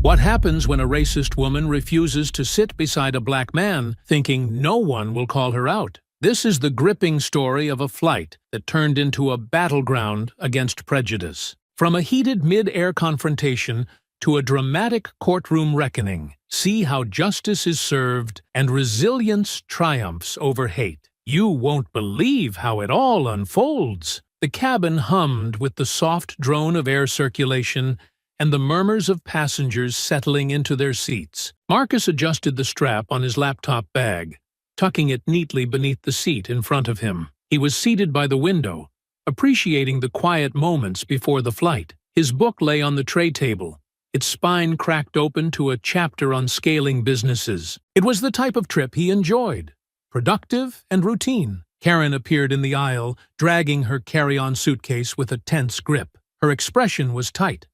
What happens when a racist woman refuses to sit beside a black man, thinking no one will call her out? This is the gripping story of a flight that turned into a battleground against prejudice. From a heated mid-air confrontation to a dramatic courtroom reckoning, see how justice is served and resilience triumphs over hate. You won't believe how it all unfolds. The cabin hummed with the soft drone of air circulation and the murmurs of passengers settling into their seats. Marcus adjusted the strap on his laptop bag, tucking it neatly beneath the seat in front of him. He was seated by the window, appreciating the quiet moments before the flight. His book lay on the tray table, its spine cracked open to a chapter on scaling businesses. It was the type of trip he enjoyed, productive and routine. Karen appeared in the aisle, dragging her carry-on suitcase with a tense grip. Her expression was tight,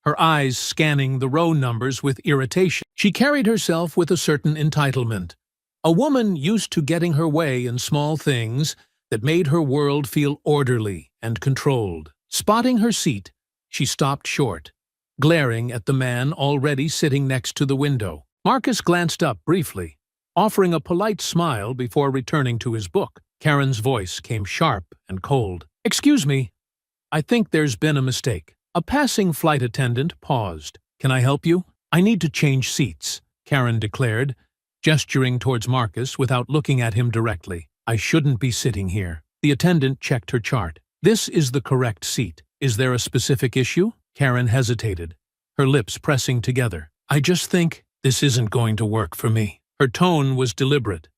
her eyes scanning the row numbers with irritation. She carried herself with a certain entitlement, a woman used to getting her way in small things that made her world feel orderly and controlled. Spotting her seat, she stopped short, glaring at the man already sitting next to the window. Marcus glanced up briefly, offering a polite smile before returning to his book. Karen's voice came sharp and cold. "Excuse me, I think there's been a mistake." A passing flight attendant paused. "Can I help you?" "I need to change seats," Karen declared, gesturing towards Marcus without looking at him directly. "I shouldn't be sitting here." The attendant checked her chart. "This is the correct seat. Is there a specific issue?" Karen hesitated, her lips pressing together. "I just think this isn't going to work for me." Her tone was deliberate,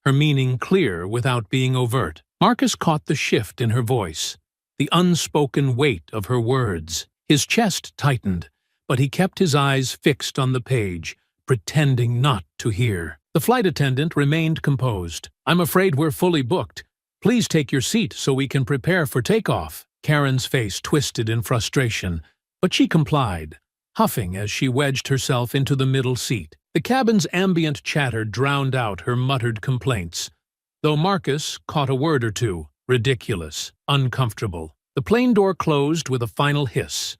her meaning clear without being overt. Marcus caught the shift in her voice, the unspoken weight of her words. His chest tightened, but he kept his eyes fixed on the page, pretending not to hear. The flight attendant remained composed. "I'm afraid we're fully booked. Please take your seat so we can prepare for takeoff." Karen's face twisted in frustration, but she complied, huffing as she wedged herself into the middle seat. The cabin's ambient chatter drowned out her muttered complaints, though Marcus caught a word or two. Ridiculous, uncomfortable. The plane door closed with a final hiss,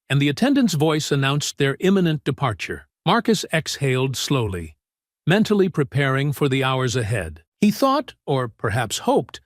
and the attendant's voice announced their imminent departure. Marcus exhaled slowly, mentally preparing for the hours ahead. He thought, or perhaps hoped,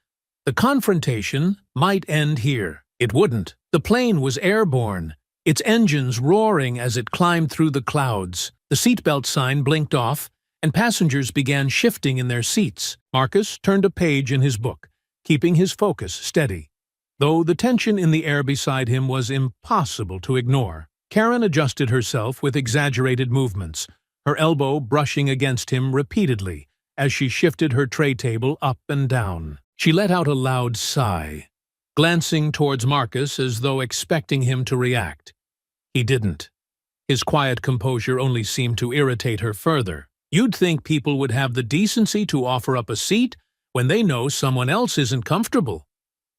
the confrontation might end here. It wouldn't. The plane was airborne, its engines roaring as it climbed through the clouds. The seatbelt sign blinked off, and passengers began shifting in their seats. Marcus turned a page in his book, keeping his focus steady, though the tension in the air beside him was impossible to ignore. Karen adjusted herself with exaggerated movements, her elbow brushing against him repeatedly as she shifted her tray table up and down. She let out a loud sigh, glancing towards Marcus as though expecting him to react. He didn't. His quiet composure only seemed to irritate her further. "You'd think people would have the decency to offer up a seat when they know someone else isn't comfortable,"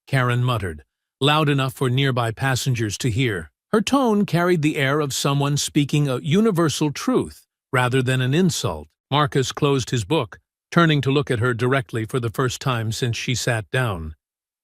Karen muttered, loud enough for nearby passengers to hear. Her tone carried the air of someone speaking a universal truth rather than an insult. Marcus closed his book, turning to look at her directly for the first time since she sat down.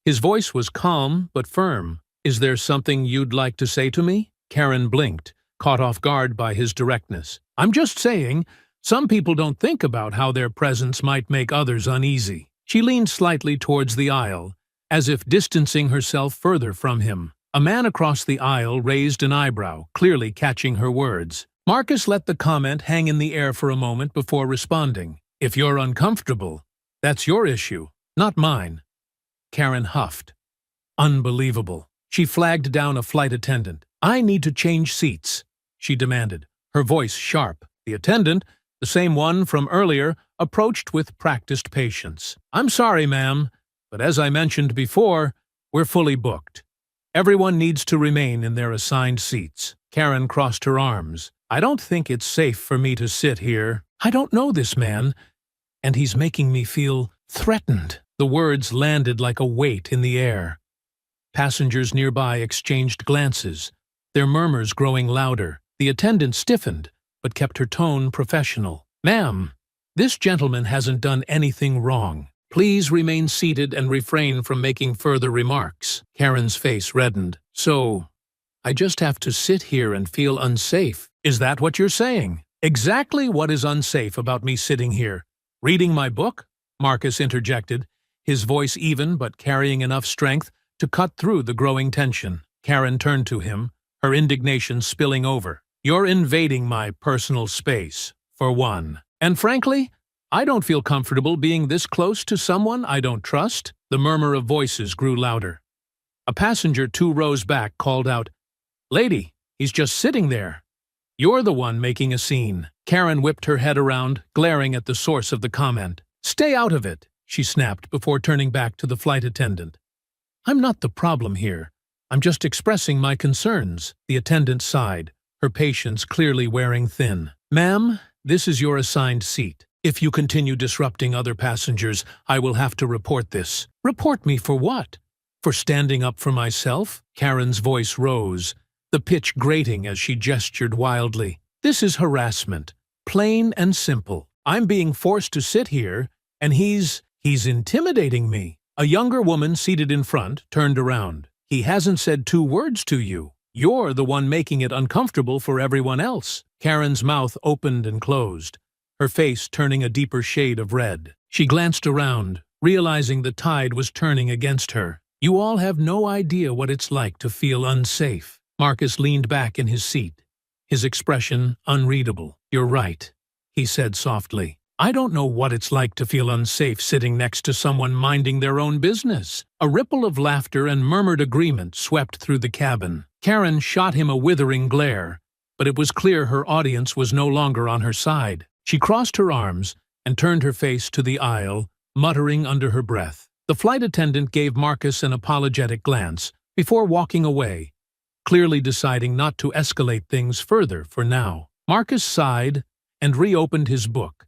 His voice was calm but firm. "Is there something you'd like to say to me?" Karen blinked, caught off guard by his directness. "I'm just saying, some people don't think about how their presence might make others uneasy." She leaned slightly towards the aisle, as if distancing herself further from him. A man across the aisle raised an eyebrow, clearly catching her words. Marcus let the comment hang in the air for a moment before responding. "If you're uncomfortable, that's your issue, not mine." Karen huffed. Unbelievable. She flagged down a flight attendant. "I need to change seats," she demanded, her voice sharp. The attendant, the same one from earlier, approached with practiced patience. "I'm sorry, ma'am, but as I mentioned before, we're fully booked. Everyone needs to remain in their assigned seats." Karen crossed her arms. "I don't think it's safe for me to sit here. I don't know this man, and he's making me feel threatened." The words landed like a weight in the air. Passengers nearby exchanged glances, their murmurs growing louder. The attendant stiffened, but kept her tone professional. "Ma'am, this gentleman hasn't done anything wrong. Please remain seated and refrain from making further remarks." Karen's face reddened. "So, I just have to sit here and feel unsafe. Is that what you're saying? Exactly what is unsafe about me sitting here? Reading my book? Marcus interjected, his voice even but carrying enough strength to cut through the growing tension. Karen turned to him, her indignation spilling over. You're invading my personal space, for one. And frankly, I don't feel comfortable being this close to someone I don't trust. The murmur of voices grew louder. A passenger 2 rows back called out, Lady, he's just sitting there. You're the one making a scene. Karen whipped her head around, glaring at the source of the comment. Stay out of it, she snapped before turning back to the flight attendant. I'm not the problem here. I'm just expressing my concerns. The attendant sighed, her patience clearly wearing thin. Ma'am, this is your assigned seat. If you continue disrupting other passengers, I will have to report this. Report me for what? For standing up for myself? Karen's voice rose, the pitch grating as she gestured wildly. This is harassment, plain and simple. I'm being forced to sit here, and he's intimidating me. A younger woman seated in front turned around. He hasn't said 2 words to you. You're the one making it uncomfortable for everyone else. Karen's mouth opened and closed, her face turning a deeper shade of red. She glanced around, realizing the tide was turning against her. You all have no idea what it's like to feel unsafe. Marcus leaned back in his seat, his expression unreadable. You're right, he said softly. I don't know what it's like to feel unsafe sitting next to someone minding their own business. A ripple of laughter and murmured agreement swept through the cabin. Karen shot him a withering glare, but it was clear her audience was no longer on her side. She crossed her arms and turned her face to the aisle, muttering under her breath. The flight attendant gave Marcus an apologetic glance before walking away, clearly deciding not to escalate things further for now. Marcus sighed and reopened his book,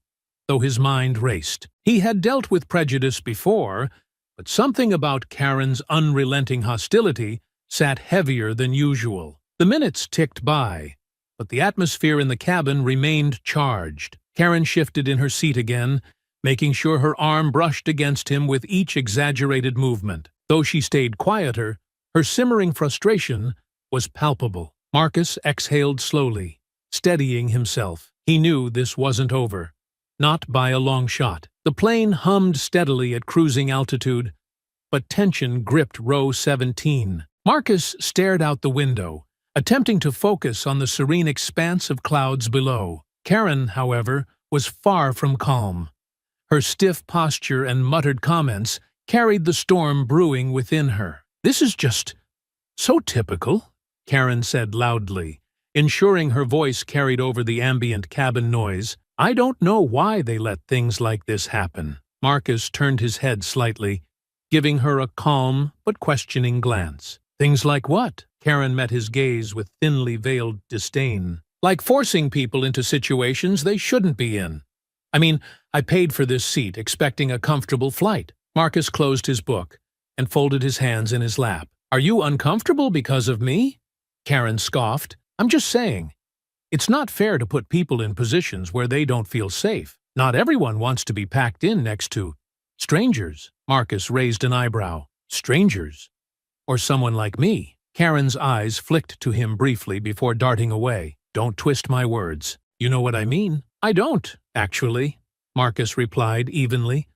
though his mind raced. He had dealt with prejudice before, but something about Karen's unrelenting hostility sat heavier than usual. The minutes ticked by, but the atmosphere in the cabin remained charged. Karen shifted in her seat again, making sure her arm brushed against him with each exaggerated movement. Though she stayed quieter, her simmering frustration was palpable. Marcus exhaled slowly, steadying himself. He knew this wasn't over. Not by a long shot. The plane hummed steadily at cruising altitude, but tension gripped row 17. Marcus stared out the window, attempting to focus on the serene expanse of clouds below. Karen, however, was far from calm. Her stiff posture and muttered comments carried the storm brewing within her. This is just so typical, Karen said loudly, ensuring her voice carried over the ambient cabin noise. I don't know why they let things like this happen. Marcus turned his head slightly, giving her a calm but questioning glance. Things like what? Karen met his gaze with thinly veiled disdain. Like forcing people into situations they shouldn't be in. I mean, I paid for this seat expecting a comfortable flight. Marcus closed his book and folded his hands in his lap. Are you uncomfortable because of me? Karen scoffed. I'm just saying. It's not fair to put people in positions where they don't feel safe. Not everyone wants to be packed in next to strangers. Marcus raised an eyebrow. Strangers? Or someone like me? Karen's eyes flicked to him briefly before darting away. Don't twist my words. You know what I mean? I don't, actually, Marcus replied evenly.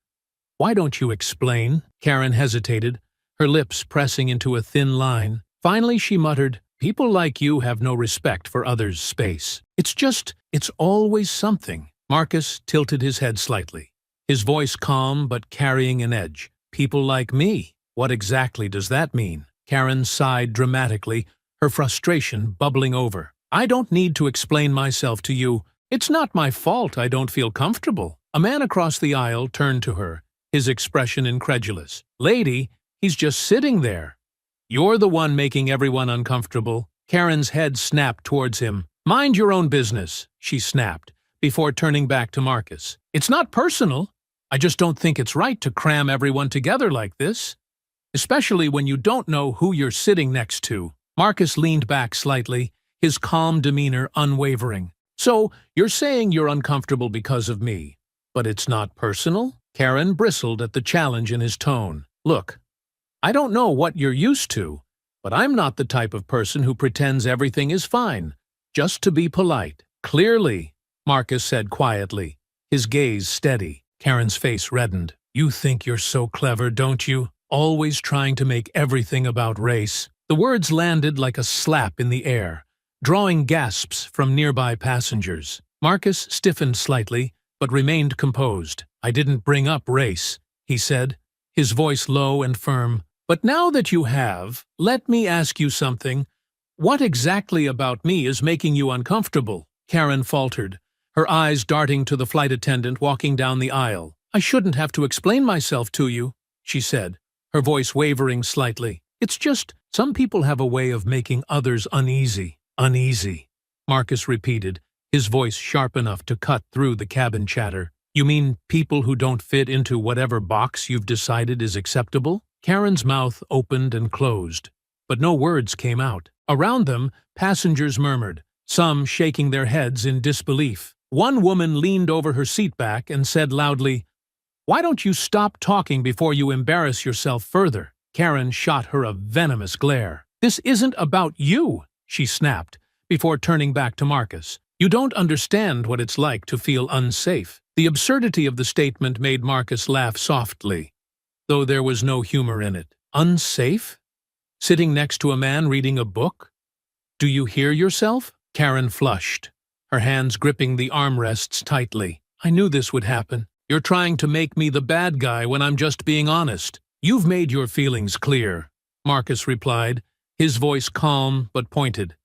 Why don't you explain? Karen hesitated, her lips pressing into a thin line. Finally she muttered, people like you have no respect for others' space. It's always something. Marcus tilted his head slightly, his voice calm but carrying an edge. People like me? What exactly does that mean? Karen sighed dramatically, her frustration bubbling over. I don't need to explain myself to you. It's not my fault I don't feel comfortable. A man across the aisle turned to her, his expression incredulous. Lady, he's just sitting there. You're the one making everyone uncomfortable. Karen's head snapped towards him. Mind your own business, she snapped, before turning back to Marcus. It's not personal. I just don't think it's right to cram everyone together like this. Especially when you don't know who you're sitting next to. Marcus leaned back slightly, his calm demeanor unwavering. So, you're saying you're uncomfortable because of me, but it's not personal? Karen bristled at the challenge in his tone. Look, I don't know what you're used to, But I'm not the type of person who pretends everything is fine, just to be polite. Clearly, Marcus said quietly, his gaze steady. Karen's face reddened. You think you're so clever, don't you? Always trying to make everything about race. The words landed like a slap in the air, drawing gasps from nearby passengers. Marcus stiffened slightly, but remained composed. I didn't bring up race, he said, his voice low and firm. But now that you have, let me ask you something. What exactly about me is making you uncomfortable? Karen faltered, her eyes darting to the flight attendant walking down the aisle. I shouldn't have to explain myself to you, she said, her voice wavering slightly. It's just, some people have a way of making others uneasy. Uneasy, Marcus repeated, his voice sharp enough to cut through the cabin chatter. You mean people who don't fit into whatever box you've decided is acceptable? Karen's mouth opened and closed, but no words came out. Around them, passengers murmured, some shaking their heads in disbelief. One woman leaned over her seatback and said loudly, Why don't you stop talking before you embarrass yourself further? Karen shot her a venomous glare. This isn't about you, she snapped, before turning back to Marcus. You don't understand what it's like to feel unsafe. The absurdity of the statement made Marcus laugh softly, though there was no humor in it. Unsafe? Sitting next to a man reading a book? Do you hear yourself? Karen flushed, her hands gripping the armrests tightly. I knew this would happen. You're trying to make me the bad guy when I'm just being honest. You've made your feelings clear, Marcus replied, his voice calm but pointed.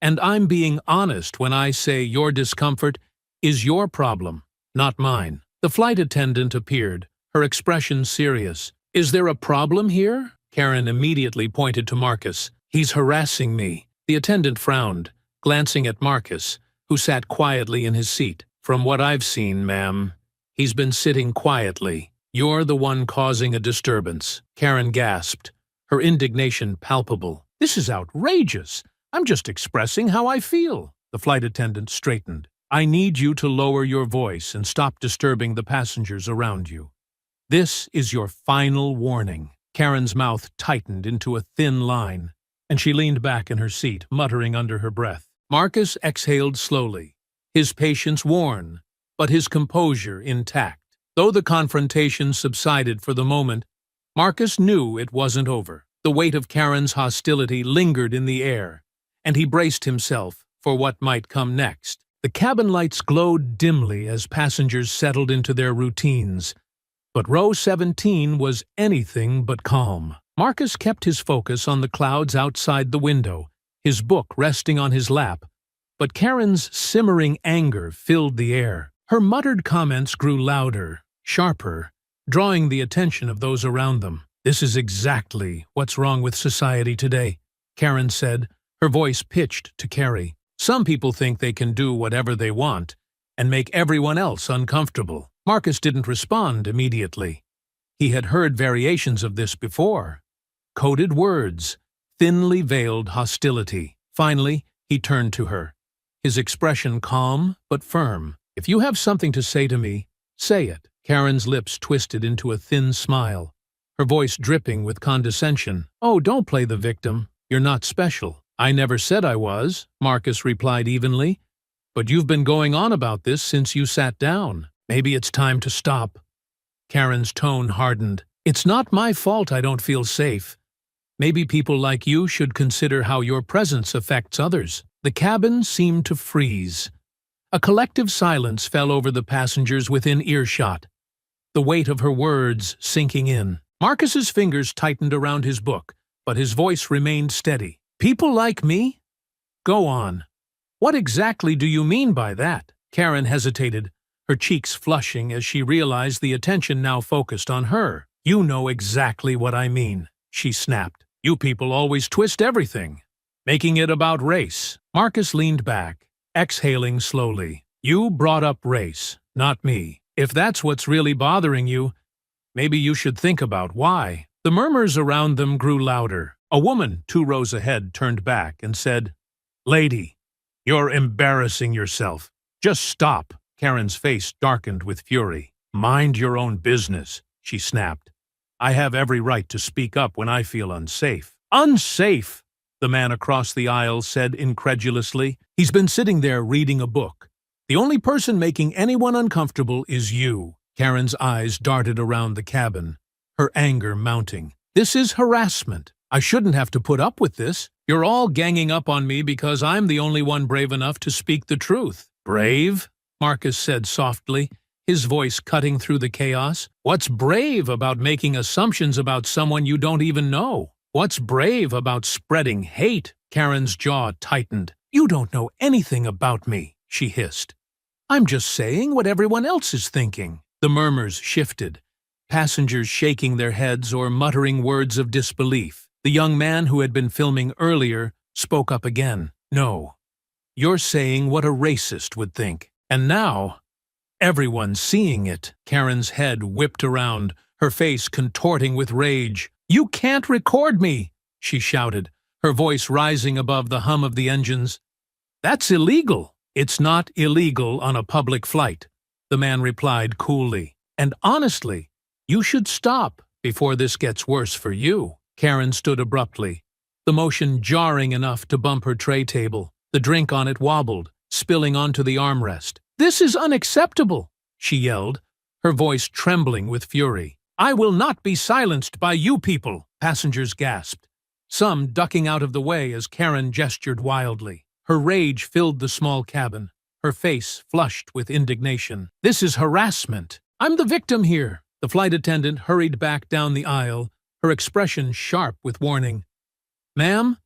And I'm being honest when I say your discomfort is your problem, not mine. The flight attendant appeared, her expression serious. Is there a problem here? Karen immediately pointed to Marcus. He's harassing me. The attendant frowned, glancing at Marcus, who sat quietly in his seat. From what I've seen, ma'am, he's been sitting quietly. You're the one causing a disturbance. Karen gasped, her indignation palpable. This is outrageous. I'm just expressing how I feel. The flight attendant straightened. I need you to lower your voice and stop disturbing the passengers around you. This is your final warning. Karen's mouth tightened into a thin line, and she leaned back in her seat, muttering under her breath. Marcus exhaled slowly, his patience worn, but his composure intact. Though the confrontation subsided for the moment, Marcus knew it wasn't over. The weight of Karen's hostility lingered in the air, and he braced himself for what might come next. The cabin lights glowed dimly as passengers settled into their routines, but row 17 was anything but calm. Marcus kept his focus on the clouds outside the window, his book resting on his lap, but Karen's simmering anger filled the air. Her muttered comments grew louder, sharper, drawing the attention of those around them. This is exactly what's wrong with society today, Karen said, her voice pitched to Carrie. Some people think they can do whatever they want and make everyone else uncomfortable. Marcus didn't respond immediately. He had heard variations of this before. Coded words, thinly veiled hostility. Finally, he turned to her, his expression calm but firm. If you have something to say to me, say it. Karen's lips twisted into a thin smile, her voice dripping with condescension. Oh, don't play the victim. You're not special. I never said I was, Marcus replied evenly. But you've been going on about this since you sat down. Maybe it's time to stop. Karen's tone hardened. It's not my fault I don't feel safe. Maybe people like you should consider how your presence affects others. The cabin seemed to freeze. A collective silence fell over the passengers within earshot, the weight of her words sinking in. Marcus's fingers tightened around his book, but his voice remained steady. People like me? Go on. What exactly do you mean by that? Karen hesitated, her cheeks flushing as she realized the attention now focused on her. You know exactly what I mean, she snapped. You people always twist everything, making it about race. Marcus leaned back, exhaling slowly. You brought up race, not me. If that's what's really bothering you, maybe you should think about why. The murmurs around them grew louder. A woman 2 rows ahead turned back and said, Lady, you're embarrassing yourself. Just stop. Karen's face darkened with fury. Mind your own business, she snapped. I have every right to speak up when I feel unsafe. Unsafe, the man across the aisle said incredulously. He's been sitting there reading a book. The only person making anyone uncomfortable is you. Karen's eyes darted around the cabin, her anger mounting. This is harassment. I shouldn't have to put up with this. You're all ganging up on me because I'm the only one brave enough to speak the truth. Brave? Marcus said softly, his voice cutting through the chaos. What's brave about making assumptions about someone you don't even know? What's brave about spreading hate? Karen's jaw tightened. You don't know anything about me, she hissed. I'm just saying what everyone else is thinking. The murmurs shifted, passengers shaking their heads or muttering words of disbelief. The young man who had been filming earlier spoke up again. No, you're saying what a racist would think. And now, everyone's seeing it. Karen's head whipped around, her face contorting with rage. You can't record me, she shouted, her voice rising above the hum of the engines. That's illegal. It's not illegal on a public flight, the man replied coolly. And honestly, you should stop before this gets worse for you. Karen stood abruptly, the motion jarring enough to bump her tray table. The drink on it wobbled, spilling onto the armrest. This is unacceptable, she yelled, her voice trembling with fury. I will not be silenced by you people, passengers gasped, some ducking out of the way as Karen gestured wildly. Her rage filled the small cabin, her face flushed with indignation. This is harassment. I'm the victim here. The flight attendant hurried back down the aisle, her expression sharp with warning. Ma'am,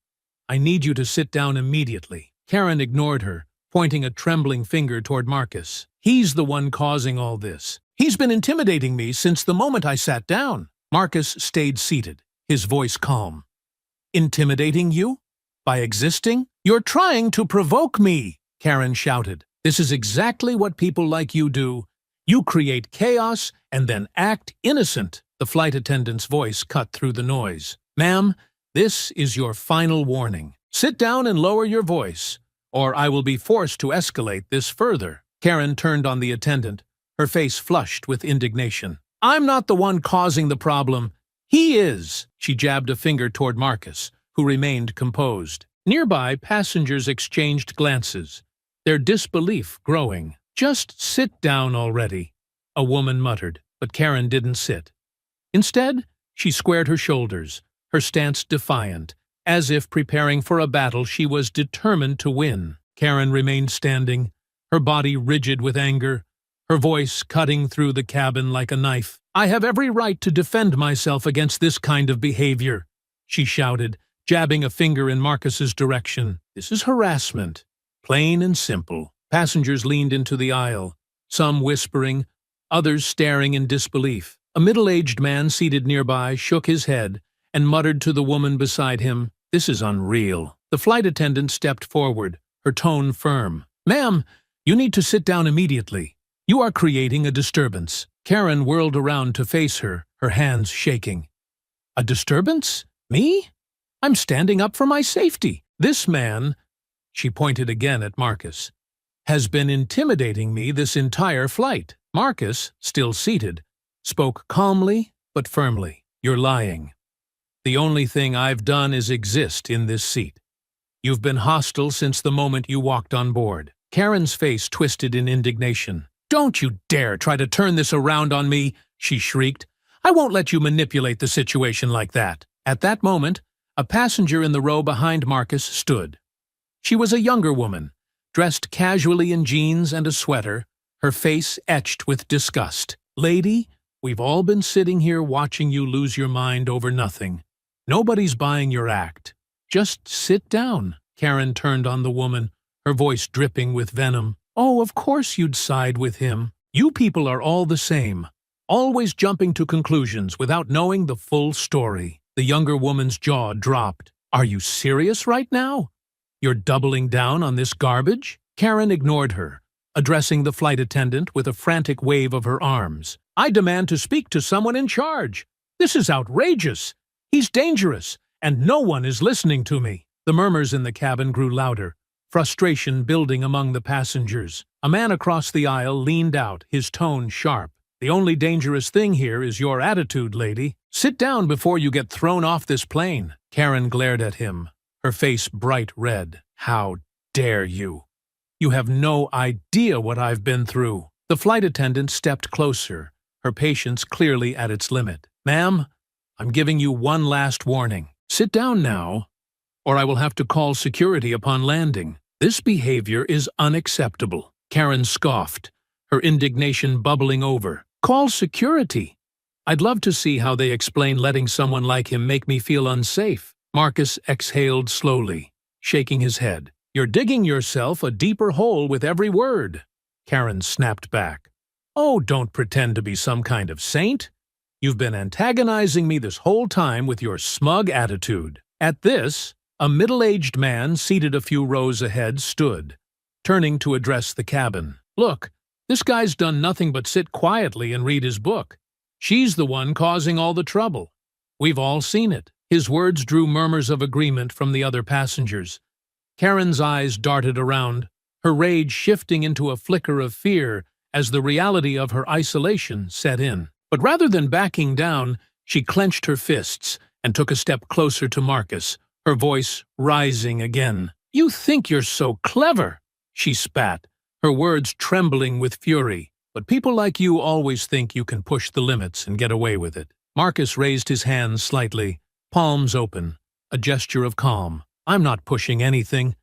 I need you to sit down immediately. Karen ignored her, pointing a trembling finger toward Marcus. He's the one causing all this. He's been intimidating me since the moment I sat down. Marcus stayed seated, his voice calm. Intimidating you? By existing? You're trying to provoke me, Karen shouted. This is exactly what people like you do. You create chaos and then act innocent. The flight attendant's voice cut through the noise. Ma'am, this is your final warning. Sit down and lower your voice, or I will be forced to escalate this further. Karen turned on the attendant, her face flushed with indignation. I'm not the one causing the problem. He is. She jabbed a finger toward Marcus, who remained composed. Nearby, passengers exchanged glances, their disbelief growing. Just sit down already, a woman muttered, but Karen didn't sit. Instead, she squared her shoulders, her stance defiant, as if preparing for a battle she was determined to win. Karen remained standing, her body rigid with anger, her voice cutting through the cabin like a knife. I have every right to defend myself against this kind of behavior, she shouted, jabbing a finger in Marcus's direction. This is harassment, plain and simple. Passengers leaned into the aisle, some whispering, others staring in disbelief. A middle-aged man seated nearby shook his head and muttered to the woman beside him, This is unreal. The flight attendant stepped forward, her tone firm. Ma'am, you need to sit down immediately. You are creating a disturbance. Karen whirled around to face her, her hands shaking. A disturbance? Me? I'm standing up for my safety. This man, she pointed again at Marcus, has been intimidating me this entire flight. Marcus, still seated, spoke calmly but firmly. You're lying. The only thing I've done is exist in this seat. You've been hostile since the moment you walked on board. Karen's face twisted in indignation. Don't you dare try to turn this around on me, she shrieked. I won't let you manipulate the situation like that. At that moment, a passenger in the row behind Marcus stood. She was a younger woman, dressed casually in jeans and a sweater, her face etched with disgust. Lady, we've all been sitting here watching you lose your mind over nothing. Nobody's buying your act. Just sit down. Karen turned on the woman, her voice dripping with venom. Oh, of course you'd side with him. You people are all the same, always jumping to conclusions without knowing the full story. The younger woman's jaw dropped. Are you serious right now? You're doubling down on this garbage? Karen ignored her, addressing the flight attendant with a frantic wave of her arms. I demand to speak to someone in charge. This is outrageous. He's dangerous, and no one is listening to me. The murmurs in the cabin grew louder, frustration building among the passengers. A man across the aisle leaned out, his tone sharp. The only dangerous thing here is your attitude, lady. Sit down before you get thrown off this plane. Karen glared at him, her face bright red. How dare you? You have no idea what I've been through. The flight attendant stepped closer, her patience clearly at its limit. Ma'am, I'm giving you one last warning. Sit down now, or I will have to call security upon landing. This behavior is unacceptable. Karen scoffed, her indignation bubbling over. Call security? I'd love to see how they explain letting someone like him make me feel unsafe. Marcus exhaled slowly, shaking his head. You're digging yourself a deeper hole with every word. Karen snapped back. Oh, don't pretend to be some kind of saint. You've been antagonizing me this whole time with your smug attitude. At this, a middle-aged man seated a few rows ahead stood, turning to address the cabin. Look, this guy's done nothing but sit quietly and read his book. She's the one causing all the trouble. We've all seen it. His words drew murmurs of agreement from the other passengers. Karen's eyes darted around, her rage shifting into a flicker of fear as the reality of her isolation set in. But rather than backing down, she clenched her fists and took a step closer to Marcus, her voice rising again. You think you're so clever, she spat, her words trembling with fury. But people like you always think you can push the limits and get away with it. Marcus raised his hands slightly, palms open, a gesture of calm. I'm not pushing anything.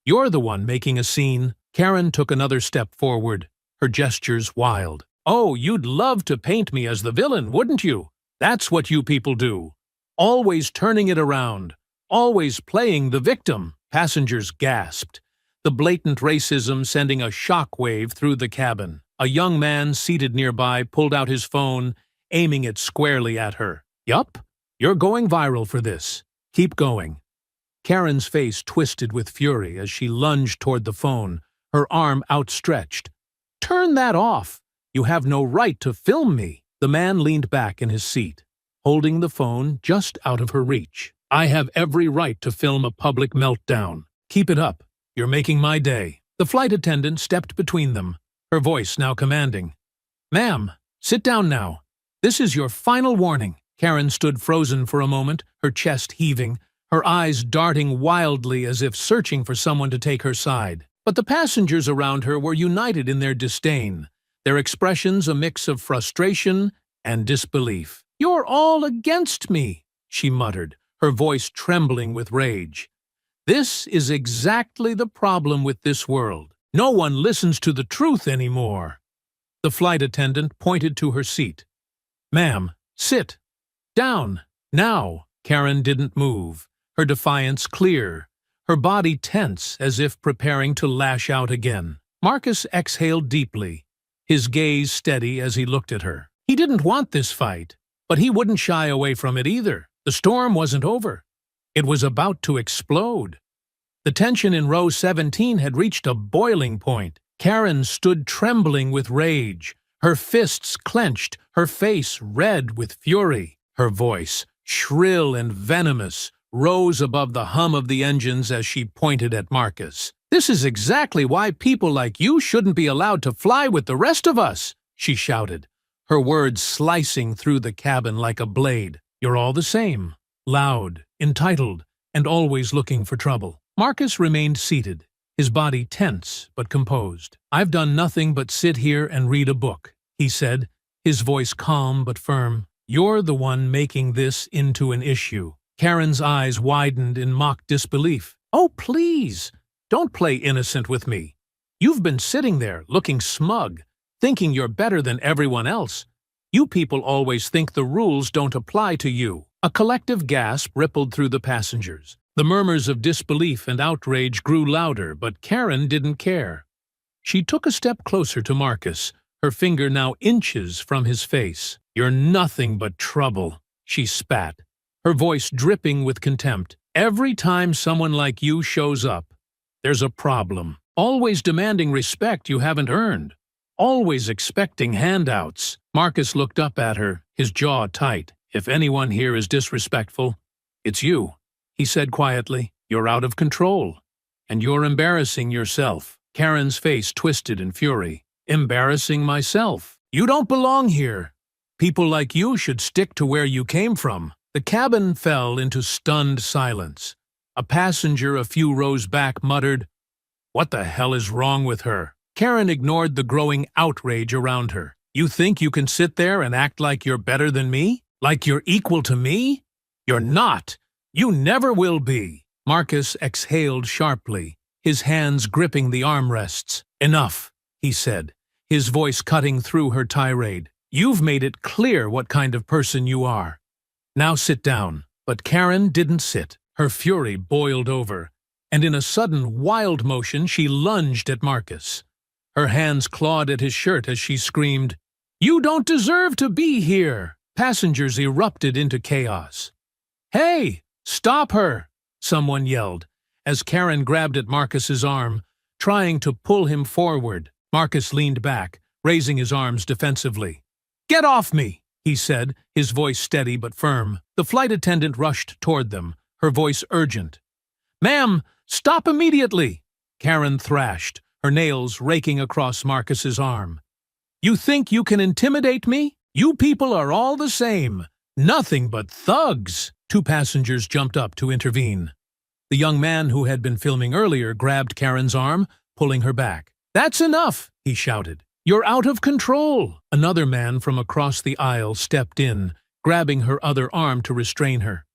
You're the one making a scene. Karen took another step forward, her gestures wild. Oh, you'd love to paint me as the villain, wouldn't you? That's what you people do. Always turning it around. Always playing the victim. Passengers gasped, the blatant racism sending a shockwave through the cabin. A young man seated nearby pulled out his phone, aiming it squarely at her. Yup, you're going viral for this. Keep going. Karen's face twisted with fury as she lunged toward the phone, her arm outstretched. Turn that off. You have no right to film me. The man leaned back in his seat, holding the phone just out of her reach. I have every right to film a public meltdown. Keep it up. You're making my day. The flight attendant stepped between them, her voice now commanding. Ma'am, sit down now. This is your final warning. Karen stood frozen for a moment, her chest heaving, her eyes darting wildly as if searching for someone to take her side. But the passengers around her were united in their disdain, their expressions a mix of frustration and disbelief. You're all against me, she muttered, her voice trembling with rage. This is exactly the problem with this world. No one listens to the truth anymore. The flight attendant pointed to her seat. Ma'am, sit. Down. Now. Karen didn't move, her defiance clear, her body tense as if preparing to lash out again. Marcus exhaled deeply, his gaze steady as he looked at her. He didn't want this fight, but he wouldn't shy away from it either. The storm wasn't over. It was about to explode. The tension in row 17 had reached a boiling point. Karen stood trembling with rage, her fists clenched, her face red with fury. Her voice, shrill and venomous, rose above the hum of the engines as she pointed at Marcus. This is exactly why people like you shouldn't be allowed to fly with the rest of us, she shouted, her words slicing through the cabin like a blade. You're all the same, loud, entitled, and always looking for trouble. Marcus remained seated, his body tense but composed. I've done nothing but sit here and read a book, he said, his voice calm but firm. You're the one making this into an issue. Karen's eyes widened in mock disbelief. Oh, please, don't play innocent with me. You've been sitting there, looking smug, thinking you're better than everyone else. You people always think the rules don't apply to you. A collective gasp rippled through the passengers. The murmurs of disbelief and outrage grew louder, but Karen didn't care. She took a step closer to Marcus, her finger now inches from his face. You're nothing but trouble, she spat, her voice dripping with contempt. Every time someone like you shows up, there's a problem. Always demanding respect you haven't earned. Always expecting handouts. Marcus looked up at her, his jaw tight. If anyone here is disrespectful, it's you, he said quietly. You're out of control, and you're embarrassing yourself. Karen's face twisted in fury. Embarrassing myself? You don't belong here. People like you should stick to where you came from. The cabin fell into stunned silence. A passenger a few rows back muttered, "What the hell is wrong with her?" Karen ignored the growing outrage around her. "You think you can sit there and act like you're better than me? Like you're equal to me? You're not. You never will be." Marcus exhaled sharply, his hands gripping the armrests. "Enough," he said, his voice cutting through her tirade. "You've made it clear what kind of person you are. Now sit down." But Karen didn't sit. Her fury boiled over, and in a sudden, wild motion she lunged at Marcus. Her hands clawed at his shirt as she screamed, "You don't deserve to be here!" Passengers erupted into chaos. "Hey, stop her!" someone yelled, as Karen grabbed at Marcus's arm, trying to pull him forward. Marcus leaned back, raising his arms defensively. "Get off me!" he said, his voice steady but firm. The flight attendant rushed toward them, her voice urgent. "Ma'am, stop immediately!" Karen thrashed, her nails raking across Marcus's arm. "You think you can intimidate me? You people are all the same. Nothing but thugs!" Two passengers jumped up to intervene. The young man who had been filming earlier grabbed Karen's arm, pulling her back. "That's enough!" he shouted. "You're out of control!" Another man from across the aisle stepped in, grabbing her other arm to restrain her.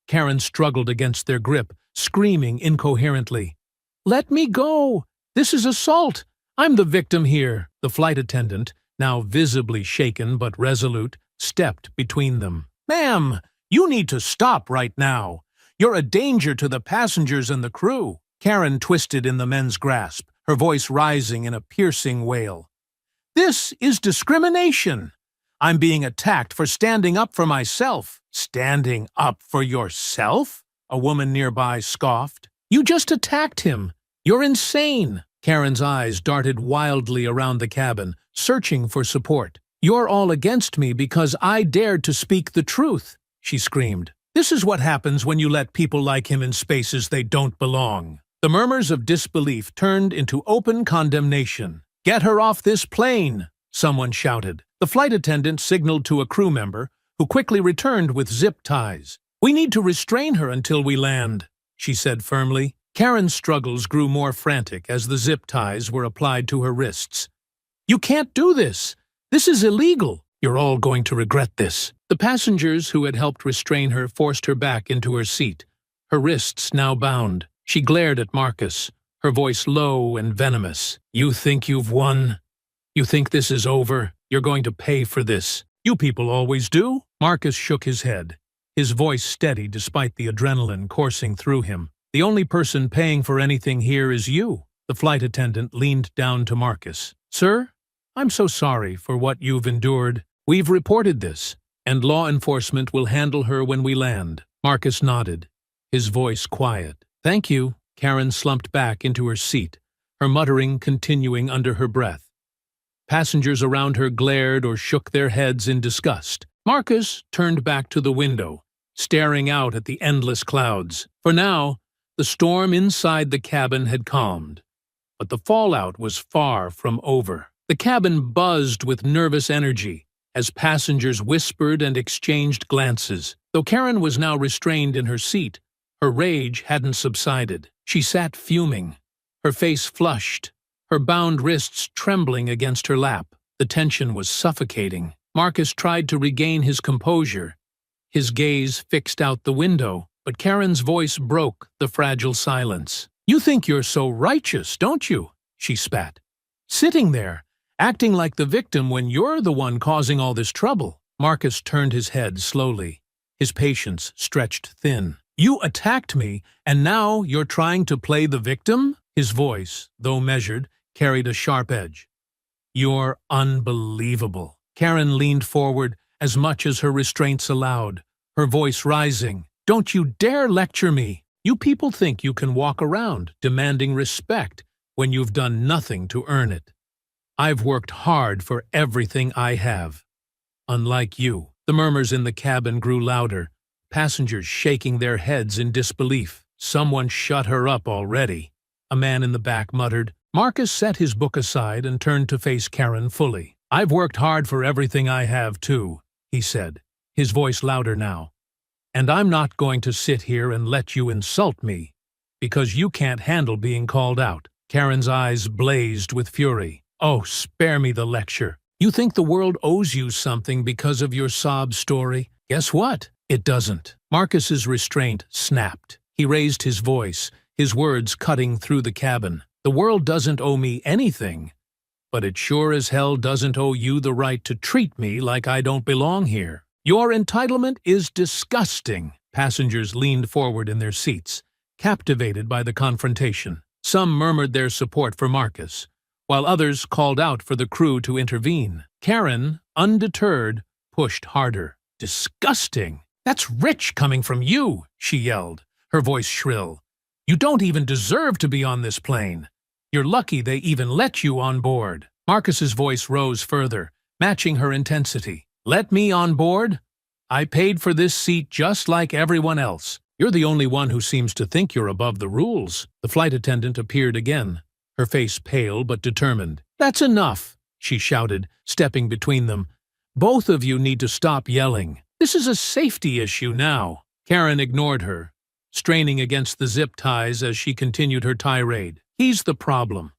Karen struggled against their grip, screaming incoherently. "Let me go! This is assault! I'm the victim here!" The flight attendant, now visibly shaken but resolute, stepped between them. "Ma'am, you need to stop right now! You're a danger to the passengers and the crew!" Karen twisted in the men's grasp, her voice rising in a piercing wail. "This is discrimination! I'm being attacked for standing up for myself." "Standing up for yourself?" a woman nearby scoffed. "You just attacked him. You're insane." Karen's eyes darted wildly around the cabin, searching for support. "You're all against me because I dared to speak the truth," she screamed. "This is what happens when you let people like him in spaces they don't belong." The murmurs of disbelief turned into open condemnation. "Get her off this plane!" someone shouted. The flight attendant signaled to a crew member, who quickly returned with zip ties. "We need to restrain her until we land," she said firmly. Karen's struggles grew more frantic as the zip ties were applied to her wrists. "You can't do this! This is illegal! You're all going to regret this." The passengers who had helped restrain her forced her back into her seat, her wrists now bound. She glared at Marcus, her voice low and venomous. "You think you've won? You think this is over? You're going to pay for this. You people always do." Marcus shook his head, his voice steady despite the adrenaline coursing through him. "The only person paying for anything here is you." The flight attendant leaned down to Marcus. "Sir, I'm so sorry for what you've endured. We've reported this, and law enforcement will handle her when we land." Marcus nodded, his voice quiet. "Thank you." Karen slumped back into her seat, her muttering continuing under her breath. Passengers around her glared or shook their heads in disgust. Marcus turned back to the window, staring out at the endless clouds. For now, the storm inside the cabin had calmed, but the fallout was far from over. The cabin buzzed with nervous energy as passengers whispered and exchanged glances. Though Karen was now restrained in her seat, her rage hadn't subsided. She sat fuming, her face flushed, her bound wrists trembling against her lap. The tension was suffocating. Marcus tried to regain his composure, his gaze fixed out the window, but Karen's voice broke the fragile silence. "You think you're so righteous, don't you?" she spat. "Sitting there, acting like the victim when you're the one causing all this trouble." Marcus turned his head slowly, his patience stretched thin. "You attacked me, and now you're trying to play the victim?" His voice, though measured, carried a sharp edge. "You're unbelievable." Karen leaned forward as much as her restraints allowed, her voice rising. "Don't you dare lecture me! You people think you can walk around demanding respect when you've done nothing to earn it. I've worked hard for everything I have. Unlike you." The murmurs in the cabin grew louder, passengers shaking their heads in disbelief. "Someone shut her up already," a man in the back muttered. Marcus set his book aside and turned to face Karen fully. "I've worked hard for everything I have, too," he said, his voice louder now. And I'm not going to sit here and let you insult me, because you can't handle being called out. Karen's eyes blazed with fury. Oh, spare me the lecture. You think the world owes you something because of your sob story? Guess what? It doesn't. Marcus's restraint snapped. He raised his voice, his words cutting through the cabin. The world doesn't owe me anything, but it sure as hell doesn't owe you the right to treat me like I don't belong here. Your entitlement is disgusting. Passengers leaned forward in their seats, captivated by the confrontation. Some murmured their support for Marcus, while others called out for the crew to intervene. Karen, undeterred, pushed harder. Disgusting! That's rich coming from you, she yelled, her voice shrill. You don't even deserve to be on this plane. You're lucky they even let you on board. Marcus's voice rose further, matching her intensity. Let me on board? I paid for this seat just like everyone else. You're the only one who seems to think you're above the rules. The flight attendant appeared again, her face pale but determined. That's enough, she shouted, stepping between them. Both of you need to stop yelling. This is a safety issue now. Karen ignored her, straining against the zip ties as she continued her tirade. He's the problem.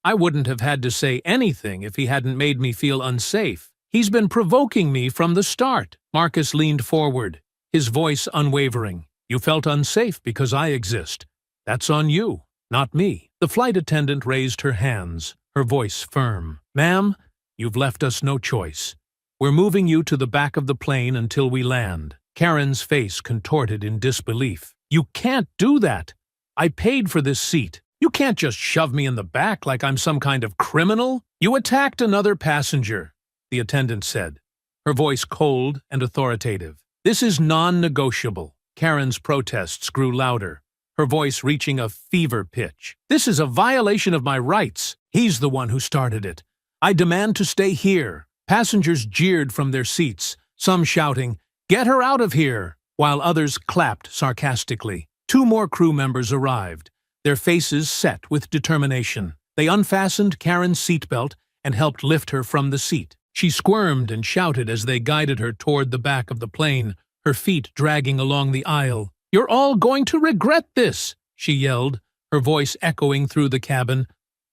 I wouldn't have had to say anything if he hadn't made me feel unsafe. He's been provoking me from the start. Marcus leaned forward, his voice unwavering. You felt unsafe because I exist. That's on you, not me. The flight attendant raised her hands, her voice firm. Ma'am, you've left us no choice. We're moving you to the back of the plane until we land. Karen's face contorted in disbelief. You can't do that. I paid for this seat. You can't just shove me in the back like I'm some kind of criminal. You attacked another passenger, the attendant said, her voice cold and authoritative. This is non-negotiable. Karen's protests grew louder, her voice reaching a fever pitch. This is a violation of my rights. He's the one who started it. I demand to stay here. Passengers jeered from their seats, some shouting, "Get her out of here!" while others clapped sarcastically. Two more crew members arrived, their faces set with determination. They unfastened Karen's seatbelt and helped lift her from the seat. She squirmed and shouted as they guided her toward the back of the plane, her feet dragging along the aisle. You're all going to regret this, she yelled, her voice echoing through the cabin.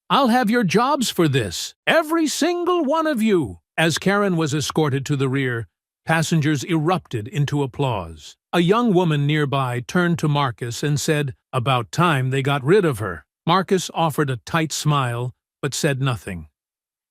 I'll have your jobs for this, every single one of you. As Karen was escorted to the rear, passengers erupted into applause. A young woman nearby turned to Marcus and said, about time they got rid of her. Marcus offered a tight smile, but said nothing.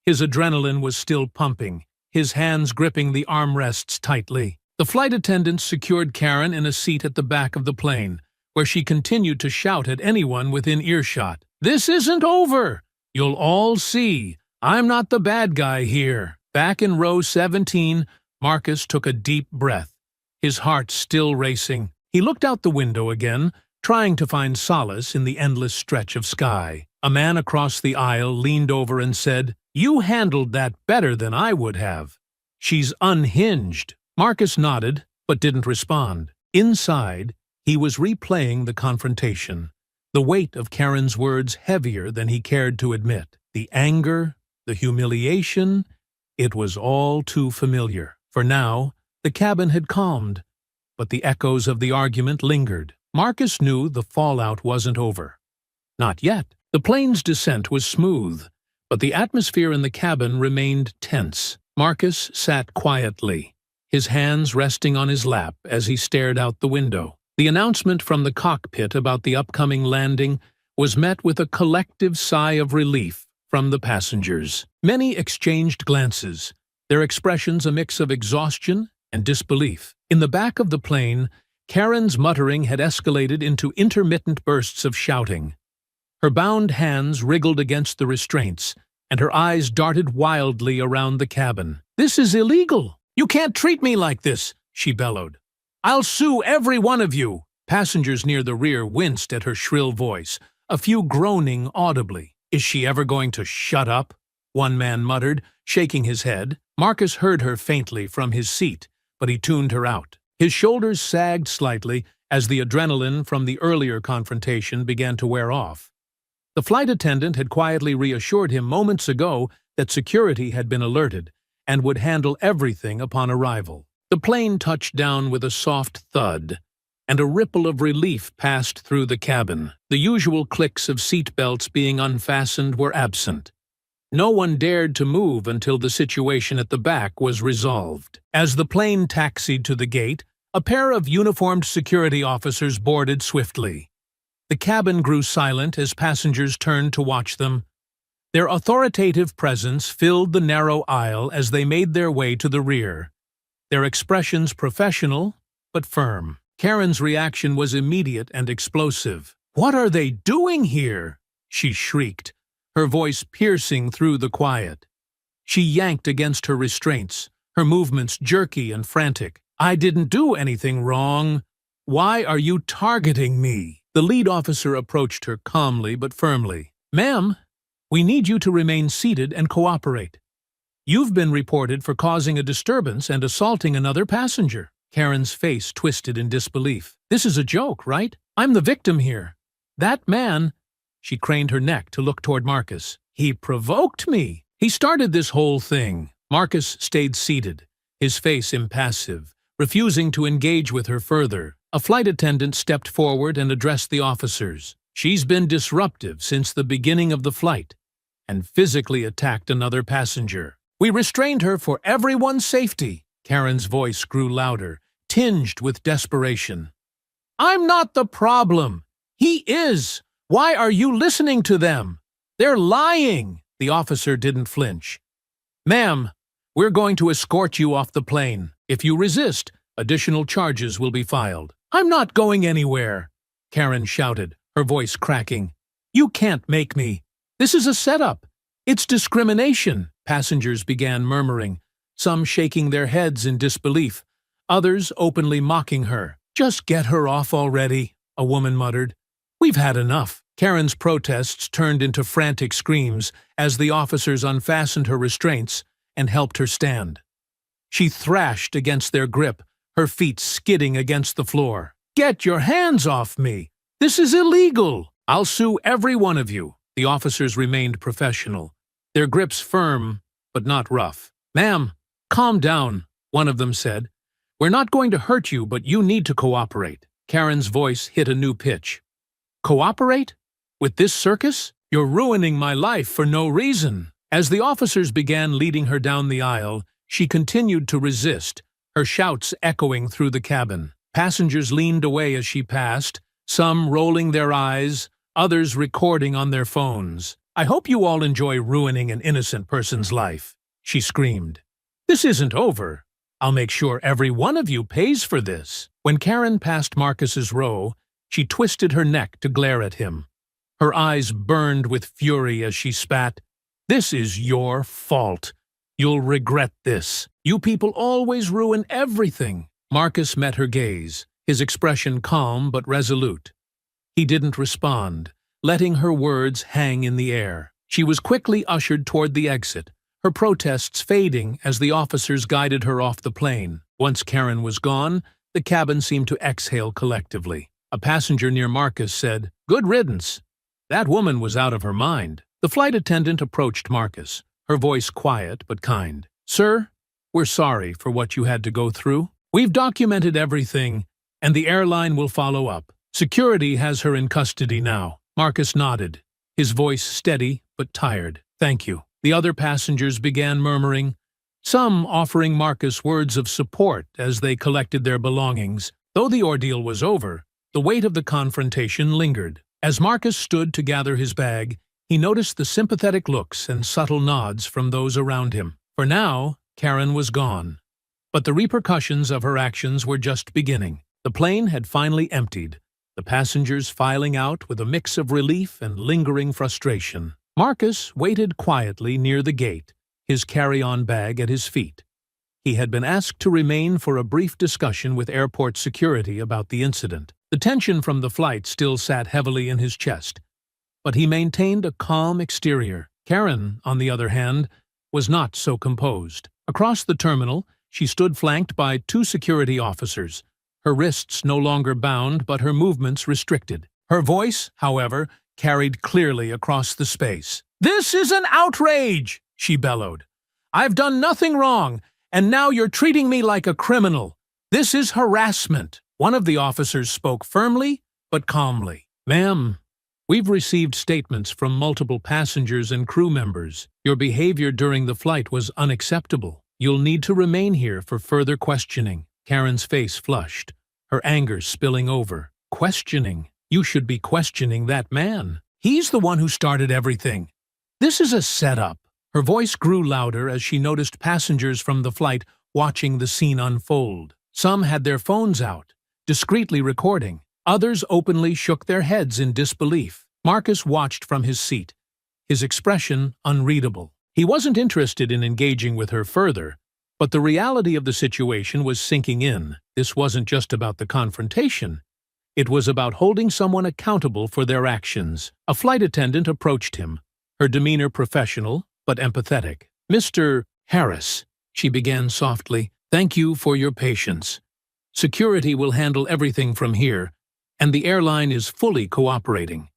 His adrenaline was still pumping, his hands gripping the armrests tightly. The flight attendants secured Karen in a seat at the back of the plane, where she continued to shout at anyone within earshot. This isn't over! You'll all see. I'm not the bad guy here. Back in row 17, Marcus took a deep breath, his heart still racing. He looked out the window again, trying to find solace in the endless stretch of sky. A man across the aisle leaned over and said, You handled that better than I would have. She's unhinged. Marcus nodded, but didn't respond. Inside, he was replaying the confrontation, the weight of Karen's words heavier than he cared to admit. The anger, the humiliation, it was all too familiar. For now, the cabin had calmed, but the echoes of the argument lingered. Marcus knew the fallout wasn't over. Not yet. The plane's descent was smooth, but the atmosphere in the cabin remained tense. Marcus sat quietly, his hands resting on his lap as he stared out the window. The announcement from the cockpit about the upcoming landing was met with a collective sigh of relief from the passengers. Many exchanged glances, their expressions a mix of exhaustion and disbelief. In the back of the plane, Karen's muttering had escalated into intermittent bursts of shouting. Her bound hands wriggled against the restraints, and her eyes darted wildly around the cabin. This is illegal! You can't treat me like this, she bellowed. I'll sue every one of you! Passengers near the rear winced at her shrill voice, a few groaning audibly. Is she ever going to shut up? One man muttered, shaking his head. Marcus heard her faintly from his seat, but he tuned her out. His shoulders sagged slightly as the adrenaline from the earlier confrontation began to wear off. The flight attendant had quietly reassured him moments ago that security had been alerted and would handle everything upon arrival. The plane touched down with a soft thud, and a ripple of relief passed through the cabin. The usual clicks of seat belts being unfastened were absent. No one dared to move until the situation at the back was resolved. As the plane taxied to the gate, a pair of uniformed security officers boarded swiftly. The cabin grew silent as passengers turned to watch them. Their authoritative presence filled the narrow aisle as they made their way to the rear, their expressions professional but firm. Karen's reaction was immediate and explosive. "What are they doing here?" she shrieked, her voice piercing through the quiet. She yanked against her restraints, her movements jerky and frantic. "I didn't do anything wrong. Why are you targeting me?" The lead officer approached her calmly but firmly. "Ma'am, we need you to remain seated and cooperate. You've been reported for causing a disturbance and assaulting another passenger." Karen's face twisted in disbelief. "This is a joke, right? I'm the victim here. That man—" She craned her neck to look toward Marcus. "He provoked me. He started this whole thing." Marcus stayed seated, his face impassive, refusing to engage with her further. A flight attendant stepped forward and addressed the officers. "She's been disruptive since the beginning of the flight and physically attacked another passenger. We restrained her for everyone's safety." Karen's voice grew louder, tinged with desperation. "I'm not the problem. He is. Why are you listening to them? They're lying." The officer didn't flinch. "Ma'am, we're going to escort you off the plane. If you resist, additional charges will be filed." "I'm not going anywhere," Karen shouted, her voice cracking. "You can't make me. This is a setup. It's discrimination." Passengers began murmuring, some shaking their heads in disbelief, others openly mocking her. "Just get her off already," a woman muttered. "We've had enough." Karen's protests turned into frantic screams as the officers unfastened her restraints and helped her stand. She thrashed against their grip, her feet skidding against the floor. "Get your hands off me! This is illegal! I'll sue every one of you." The officers remained professional, their grips firm but not rough. "Ma'am, calm down," one of them said. "We're not going to hurt you, but you need to cooperate." Karen's voice hit a new pitch. "Cooperate? With this circus? You're ruining my life for no reason." As the officers began leading her down the aisle, she continued to resist, her shouts echoing through the cabin. Passengers leaned away as she passed, some rolling their eyes, others recording on their phones. "I hope you all enjoy ruining an innocent person's life," she screamed. "This isn't over. I'll make sure every one of you pays for this." When Karen passed Marcus's row, she twisted her neck to glare at him. Her eyes burned with fury as she spat. "This is your fault. You'll regret this. You people always ruin everything." Marcus met her gaze, his expression calm but resolute. He didn't respond, letting her words hang in the air. She was quickly ushered toward the exit, her protests fading as the officers guided her off the plane. Once Karen was gone, the cabin seemed to exhale collectively. A passenger near Marcus said, "Good riddance." That woman was out of her mind. The flight attendant approached Marcus, her voice quiet but kind. "Sir, we're sorry for what you had to go through. We've documented everything, and the airline will follow up. Security has her in custody now." Marcus nodded, his voice steady but tired. "Thank you." The other passengers began murmuring, some offering Marcus words of support as they collected their belongings. Though the ordeal was over, the weight of the confrontation lingered. As Marcus stood to gather his bag, he noticed the sympathetic looks and subtle nods from those around him. For now, Karen was gone. But the repercussions of her actions were just beginning. The plane had finally emptied, the passengers filing out with a mix of relief and lingering frustration. Marcus waited quietly near the gate, his carry-on bag at his feet. He had been asked to remain for a brief discussion with airport security about the incident. The tension from the flight still sat heavily in his chest, but he maintained a calm exterior. Karen, on the other hand, was not so composed. Across the terminal, she stood flanked by two security officers, her wrists no longer bound but her movements restricted. Her voice, however, carried clearly across the space. "This is an outrage!" she bellowed. "I've done nothing wrong, And now you're treating me like a criminal. This is harassment." One of the officers spoke firmly but calmly. "Ma'am, we've received statements from multiple passengers and crew members. Your behavior during the flight was unacceptable. You'll need to remain here for further questioning." Karen's face flushed, her anger spilling over. "Questioning? You should be questioning that man. He's the one who started everything. This is a setup." Her voice grew louder as she noticed passengers from the flight watching the scene unfold. Some had their phones out, discreetly recording. Others openly shook their heads in disbelief. Marcus watched from his seat, his expression unreadable. He wasn't interested in engaging with her further, but the reality of the situation was sinking in. This wasn't just about the confrontation. It was about holding someone accountable for their actions. A flight attendant approached him, her demeanor professional but empathetic. "Mr. Harris," she began softly, "thank you for your patience. Security will handle everything from here, and the airline is fully cooperating.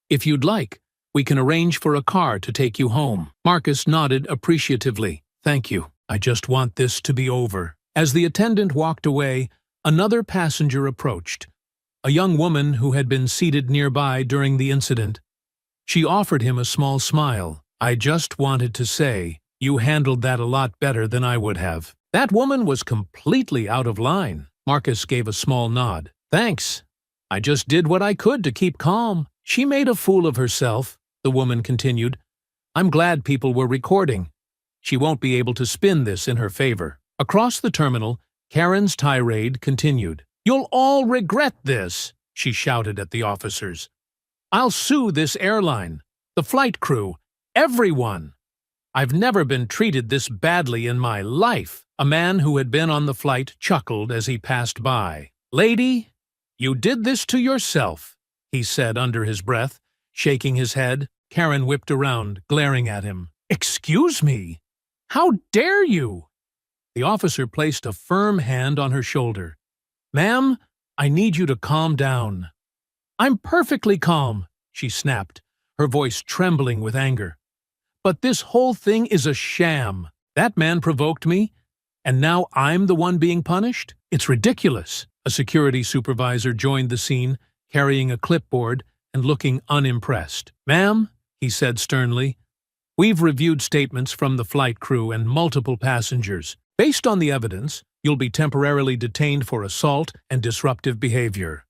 If you'd like, we can arrange for a car to take you home." Marcus nodded appreciatively. "Thank you. I just want this to be over." As the attendant walked away, another passenger approached, a young woman who had been seated nearby during the incident. She offered him a small smile. "I just wanted to say, you handled that a lot better than I would have." That woman was completely out of line. Marcus gave a small nod. "Thanks. I just did what I could to keep calm." "She made a fool of herself," the woman continued. "I'm glad people were recording. She won't be able to spin this in her favor." Across the terminal, Karen's tirade continued. "You'll all regret this," she shouted at the officers. "I'll sue this airline, the flight crew, everyone. I've never been treated this badly in my life." A man who had been on the flight chuckled as he passed by. "Lady, you did this to yourself," he said under his breath, shaking his head. Karen whipped around, glaring at him. "Excuse me? How dare you?" The officer placed a firm hand on her shoulder. "Ma'am, I need you to calm down." "I'm perfectly calm," she snapped, her voice trembling with anger. "But this whole thing is a sham. That man provoked me, and now I'm the one being punished? It's ridiculous." A security supervisor joined the scene, carrying a clipboard and looking unimpressed. "Ma'am," he said sternly, "we've reviewed statements from the flight crew and multiple passengers. Based on the evidence, you'll be temporarily detained for assault and disruptive behavior.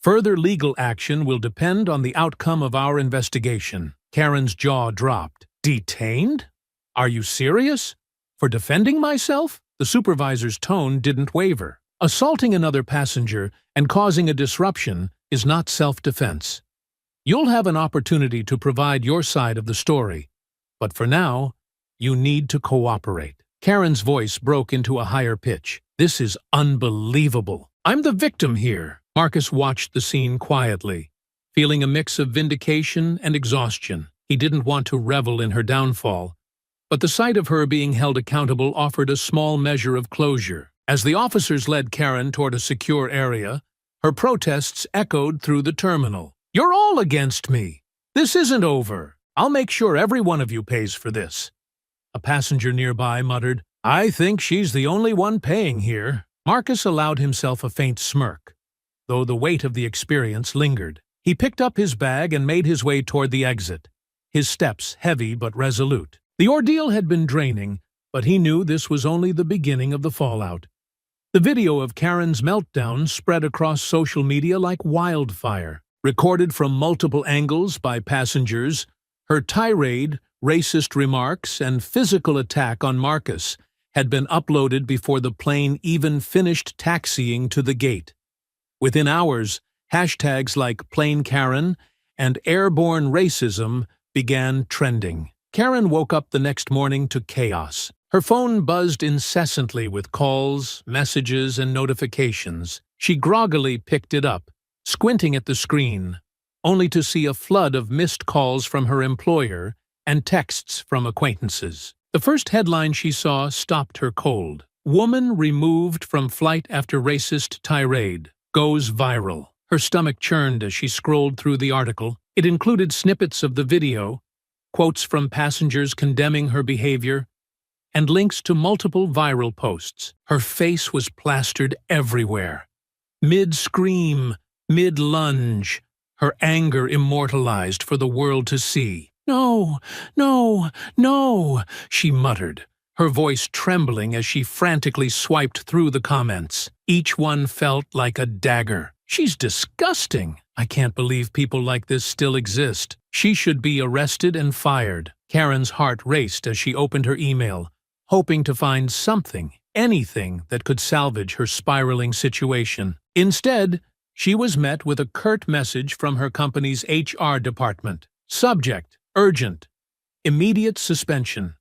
Further legal action will depend on the outcome of our investigation." Karen's jaw dropped. "Detained? Are you serious? For defending myself?" The supervisor's tone didn't waver. "Assaulting another passenger and causing a disruption is not self-defense. You'll have an opportunity to provide your side of the story, but for now, you need to cooperate." Karen's voice broke into a higher pitch. "This is unbelievable. I'm the victim here." Marcus watched the scene quietly, feeling a mix of vindication and exhaustion. He didn't want to revel in her downfall, but the sight of her being held accountable offered a small measure of closure. As the officers led Karen toward a secure area, her protests echoed through the terminal. "You're all against me. This isn't over. I'll make sure every one of you pays for this." A passenger nearby muttered, "I think she's the only one paying here." Marcus allowed himself a faint smirk, though the weight of the experience lingered. He picked up his bag and made his way toward the exit, his steps heavy but resolute. The ordeal had been draining, but he knew this was only the beginning of the fallout. The video of Karen's meltdown spread across social media like wildfire. Recorded from multiple angles by passengers, her tirade, racist remarks, and physical attack on Marcus had been uploaded before the plane even finished taxiing to the gate. Within hours, hashtags like Plane Karen and Airborne Racism began trending. Karen woke up the next morning to chaos. Her phone buzzed incessantly with calls, messages, and notifications. She groggily picked it up, squinting at the screen, only to see a flood of missed calls from her employer and texts from acquaintances. The first headline she saw stopped her cold. "Woman removed from flight after racist tirade. Goes viral." Her stomach churned as she scrolled through the article. It included snippets of the video, quotes from passengers condemning her behavior, and links to multiple viral posts. Her face was plastered everywhere. Mid-scream, mid-lunge, her anger immortalized for the world to see. "No, no, no," she muttered, her voice trembling as she frantically swiped through the comments. Each one felt like a dagger. "She's disgusting. I can't believe people like this still exist. She should be arrested and fired." Karen's heart raced as she opened her email, hoping to find something, anything that could salvage her spiraling situation. Instead, she was met with a curt message from her company's HR department. Subject: urgent. Immediate suspension.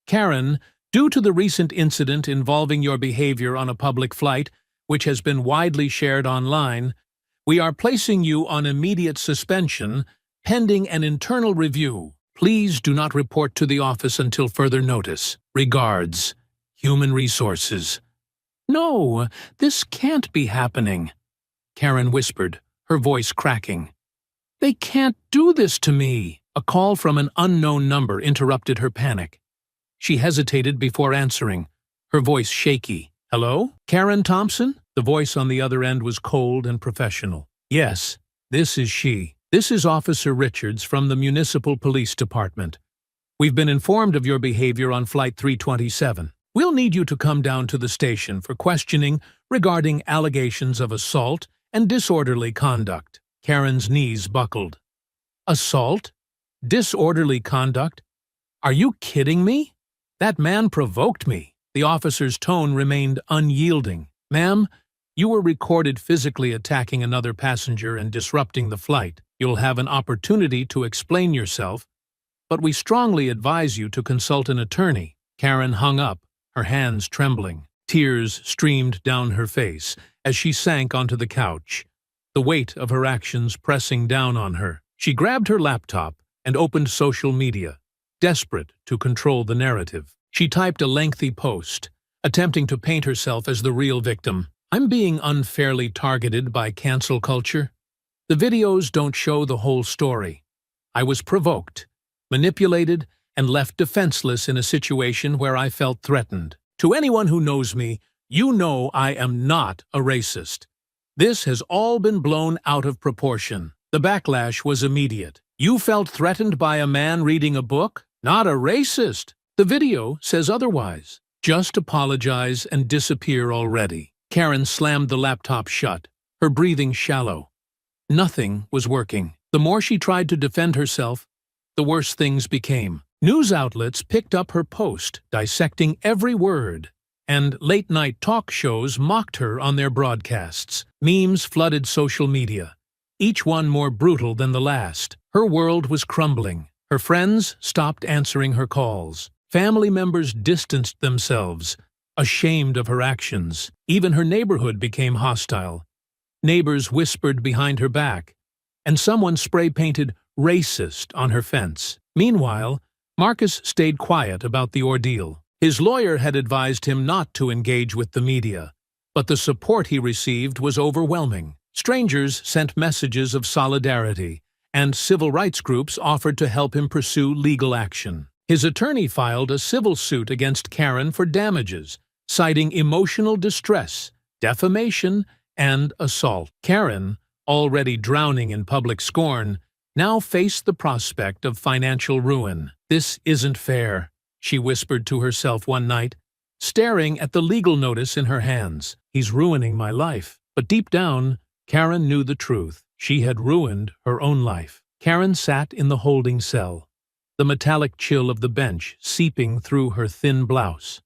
Karen, due to the recent incident involving your behavior on a public flight, which has been widely shared online, we are placing you on immediate suspension, pending an internal review. Please do not report to the office until further notice. Regards, Human Resources. "No, this can't be happening," Karen whispered, her voice cracking. "They can't do this to me." A call from an unknown number interrupted her panic. She hesitated before answering, her voice shaky. "Hello? Karen Thompson?" The voice on the other end was cold and professional. "Yes, this is she. This is Officer Richards from the Municipal Police Department. We've been informed of your behavior on Flight 327. We'll need you to come down to the station for questioning regarding allegations of assault and disorderly conduct." Karen's knees buckled. "Assault? Disorderly conduct? Are you kidding me? That man provoked me." The officer's tone remained unyielding. "Ma'am, you were recorded physically attacking another passenger and disrupting the flight. You'll have an opportunity to explain yourself, but we strongly advise you to consult an attorney." Karen hung up, her hands trembling. Tears streamed down her face as she sank onto the couch, the weight of her actions pressing down on her. She grabbed her laptop and opened social media, desperate to control the narrative. She typed a lengthy post, attempting to paint herself as the real victim. "I'm being unfairly targeted by cancel culture. The videos don't show the whole story. I was provoked, manipulated, and left defenseless in a situation where I felt threatened. To anyone who knows me, you know I am not a racist. This has all been blown out of proportion." The backlash was immediate. "You felt threatened by a man reading a book? Not a racist. The video says otherwise. Just apologize and disappear already." Karen slammed the laptop shut, her breathing shallow. Nothing was working. The more she tried to defend herself, the worse things became. News outlets picked up her post, dissecting every word, and late-night talk shows mocked her on their broadcasts. Memes flooded social media, each one more brutal than the last. Her world was crumbling. Her friends stopped answering her calls. Family members distanced themselves, ashamed of her actions. Even her neighborhood became hostile. Neighbors whispered behind her back, and someone spray-painted "racist" on her fence. Meanwhile, Marcus stayed quiet about the ordeal. His lawyer had advised him not to engage with the media, but the support he received was overwhelming. Strangers sent messages of solidarity, and civil rights groups offered to help him pursue legal action. His attorney filed a civil suit against Karen for damages, citing emotional distress, defamation, and assault. Karen, already drowning in public scorn, now faced the prospect of financial ruin. "This isn't fair," she whispered to herself one night, staring at the legal notice in her hands. "He's ruining my life." But deep down, Karen knew the truth. She had ruined her own life. Karen sat in the holding cell, the metallic chill of the bench seeping through her thin blouse.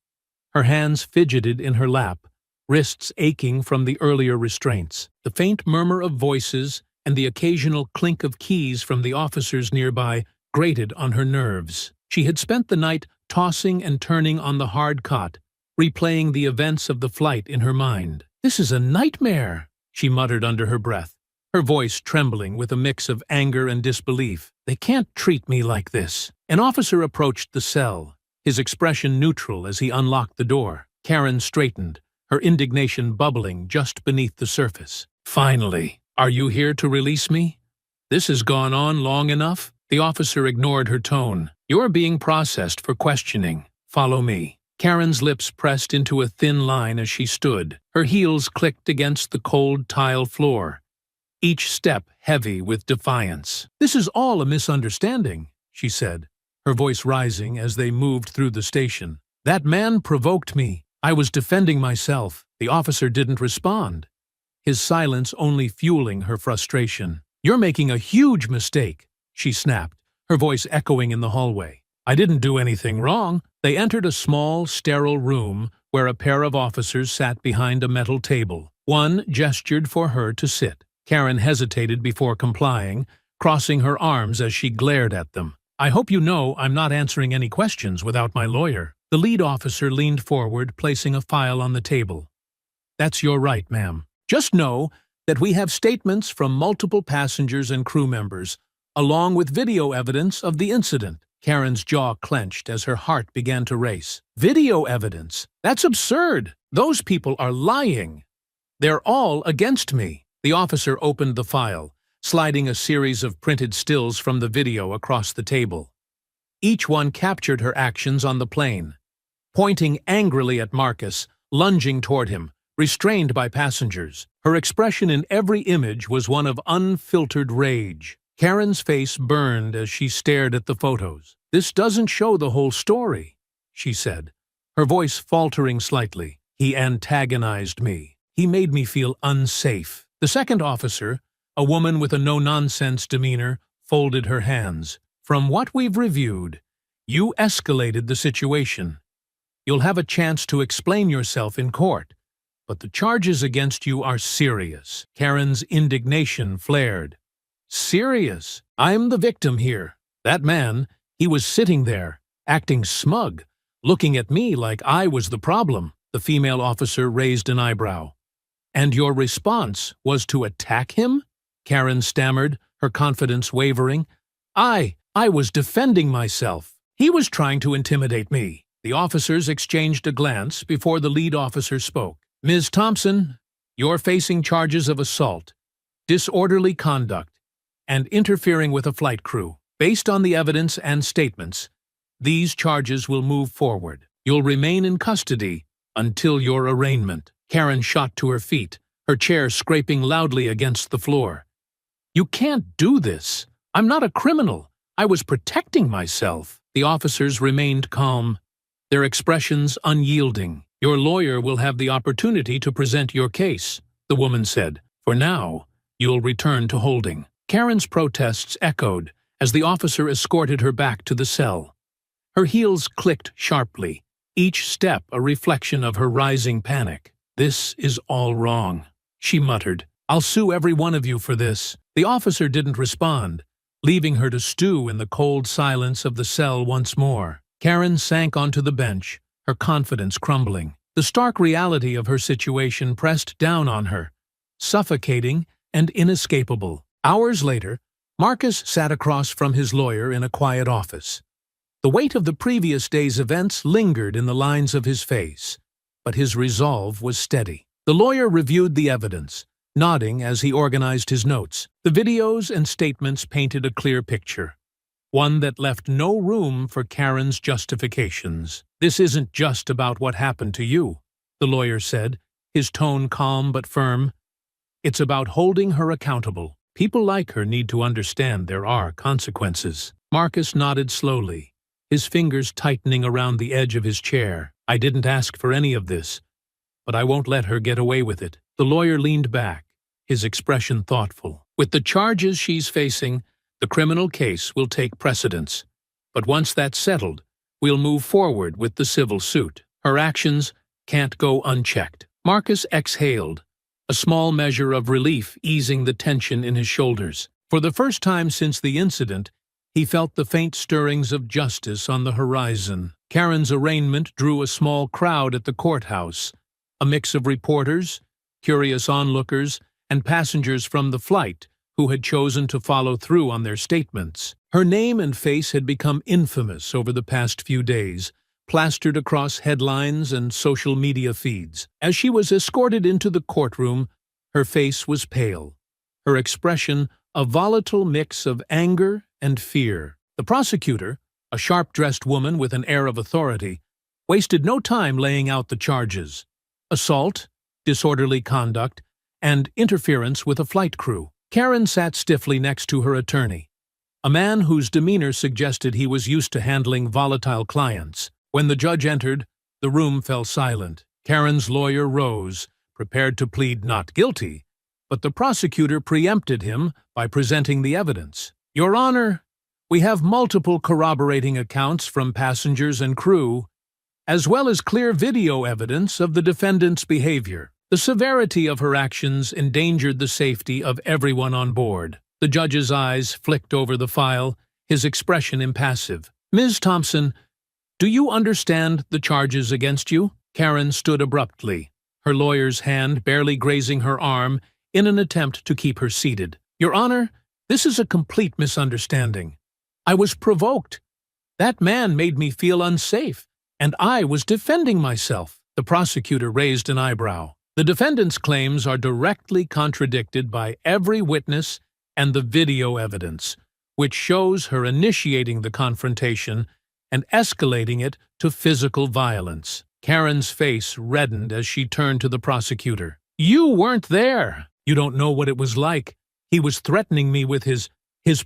Her hands fidgeted in her lap, wrists aching from the earlier restraints. The faint murmur of voices and the occasional clink of keys from the officers nearby grated on her nerves. She had spent the night tossing and turning on the hard cot, replaying the events of the flight in her mind. "This is a nightmare," she muttered under her breath, her voice trembling with a mix of anger and disbelief. "They can't treat me like this." An officer approached the cell, his expression neutral as he unlocked the door. Karen straightened, her indignation bubbling just beneath the surface. "Finally, are you here to release me? This has gone on long enough." The officer ignored her tone. "You're being processed for questioning. Follow me." Karen's lips pressed into a thin line as she stood. Her heels clicked against the cold tile floor, each step heavy with defiance. "This is all a misunderstanding," she said, her voice rising as they moved through the station. "That man provoked me. I was defending myself." The officer didn't respond, his silence only fueling her frustration. "You're making a huge mistake," she snapped, her voice echoing in the hallway. "I didn't do anything wrong." They entered a small, sterile room where a pair of officers sat behind a metal table. One gestured for her to sit. Karen hesitated before complying, crossing her arms as she glared at them. "I hope you know I'm not answering any questions without my lawyer." The lead officer leaned forward, placing a file on the table. "That's your right, ma'am. Just know that we have statements from multiple passengers and crew members, along with video evidence of the incident." Karen's jaw clenched as her heart began to race. "Video evidence? That's absurd! Those people are lying. They're all against me." The officer opened the file, sliding a series of printed stills from the video across the table. Each one captured her actions on the plane. Pointing angrily at Marcus, lunging toward him, restrained by passengers. Her expression in every image was one of unfiltered rage. Karen's face burned as she stared at the photos. "This doesn't show the whole story," she said, her voice faltering slightly. "He antagonized me. He made me feel unsafe." The second officer, a woman with a no-nonsense demeanor, folded her hands. "From what we've reviewed, you escalated the situation. You'll have a chance to explain yourself in court, but the charges against you are serious." Karen's indignation flared. "Serious? I'm the victim here. That man, he was sitting there, acting smug, looking at me like I was the problem." The female officer raised an eyebrow. "And your response was to attack him?" Karen stammered, her confidence wavering. I was defending myself. He was trying to intimidate me." The officers exchanged a glance before the lead officer spoke. "Ms. Thompson, you're facing charges of assault, disorderly conduct, and interfering with a flight crew. Based on the evidence and statements, these charges will move forward. You'll remain in custody until your arraignment." Karen shot to her feet, her chair scraping loudly against the floor. "You can't do this. I'm not a criminal. I was protecting myself." The officers remained calm, their expressions unyielding. "Your lawyer will have the opportunity to present your case," the woman said. "For now, you'll return to holding." Karen's protests echoed as the officer escorted her back to the cell. Her heels clicked sharply, each step a reflection of her rising panic. "This is all wrong," she muttered. "I'll sue every one of you for this." The officer didn't respond, leaving her to stew in the cold silence of the cell once more. Karen sank onto the bench, her confidence crumbling. The stark reality of her situation pressed down on her, suffocating and inescapable. Hours later, Marcus sat across from his lawyer in a quiet office. The weight of the previous day's events lingered in the lines of his face, but his resolve was steady. The lawyer reviewed the evidence, nodding as he organized his notes. The videos and statements painted a clear picture, one that left no room for Karen's justifications. "This isn't just about what happened to you," the lawyer said, his tone calm but firm. "It's about holding her accountable. People like her need to understand there are consequences." Marcus nodded slowly, his fingers tightening around the edge of his chair. "I didn't ask for any of this, but I won't let her get away with it." The lawyer leaned back, his expression thoughtful. "With the charges she's facing, the criminal case will take precedence. But once that's settled, we'll move forward with the civil suit. Her actions can't go unchecked." Marcus exhaled, a small measure of relief easing the tension in his shoulders. For the first time since the incident, he felt the faint stirrings of justice on the horizon. Karen's arraignment drew a small crowd at the courthouse, a mix of reporters, curious onlookers, and passengers from the flight who had chosen to follow through on their statements. Her name and face had become infamous over the past few days, plastered across headlines and social media feeds. As she was escorted into the courtroom, her face was pale, her expression a volatile mix of anger and fear. The prosecutor, a sharp-dressed woman with an air of authority, wasted no time laying out the charges: assault, disorderly conduct, and interference with a flight crew. Karen sat stiffly next to her attorney, a man whose demeanor suggested he was used to handling volatile clients. When the judge entered, the room fell silent. Karen's lawyer rose, prepared to plead not guilty, but the prosecutor preempted him by presenting the evidence. "Your Honor, we have multiple corroborating accounts from passengers and crew, as well as clear video evidence of the defendant's behavior. The severity of her actions endangered the safety of everyone on board." The judge's eyes flicked over the file, his expression impassive. "Ms. Thompson, do you understand the charges against you?" Karen stood abruptly, her lawyer's hand barely grazing her arm in an attempt to keep her seated. "Your Honor, this is a complete misunderstanding. I was provoked. That man made me feel unsafe, and I was defending myself." The prosecutor raised an eyebrow. "The defendant's claims are directly contradicted by every witness and the video evidence, which shows her initiating the confrontation and escalating it to physical violence." Karen's face reddened as she turned to the prosecutor. "You weren't there. You don't know what it was like. He was threatening me with his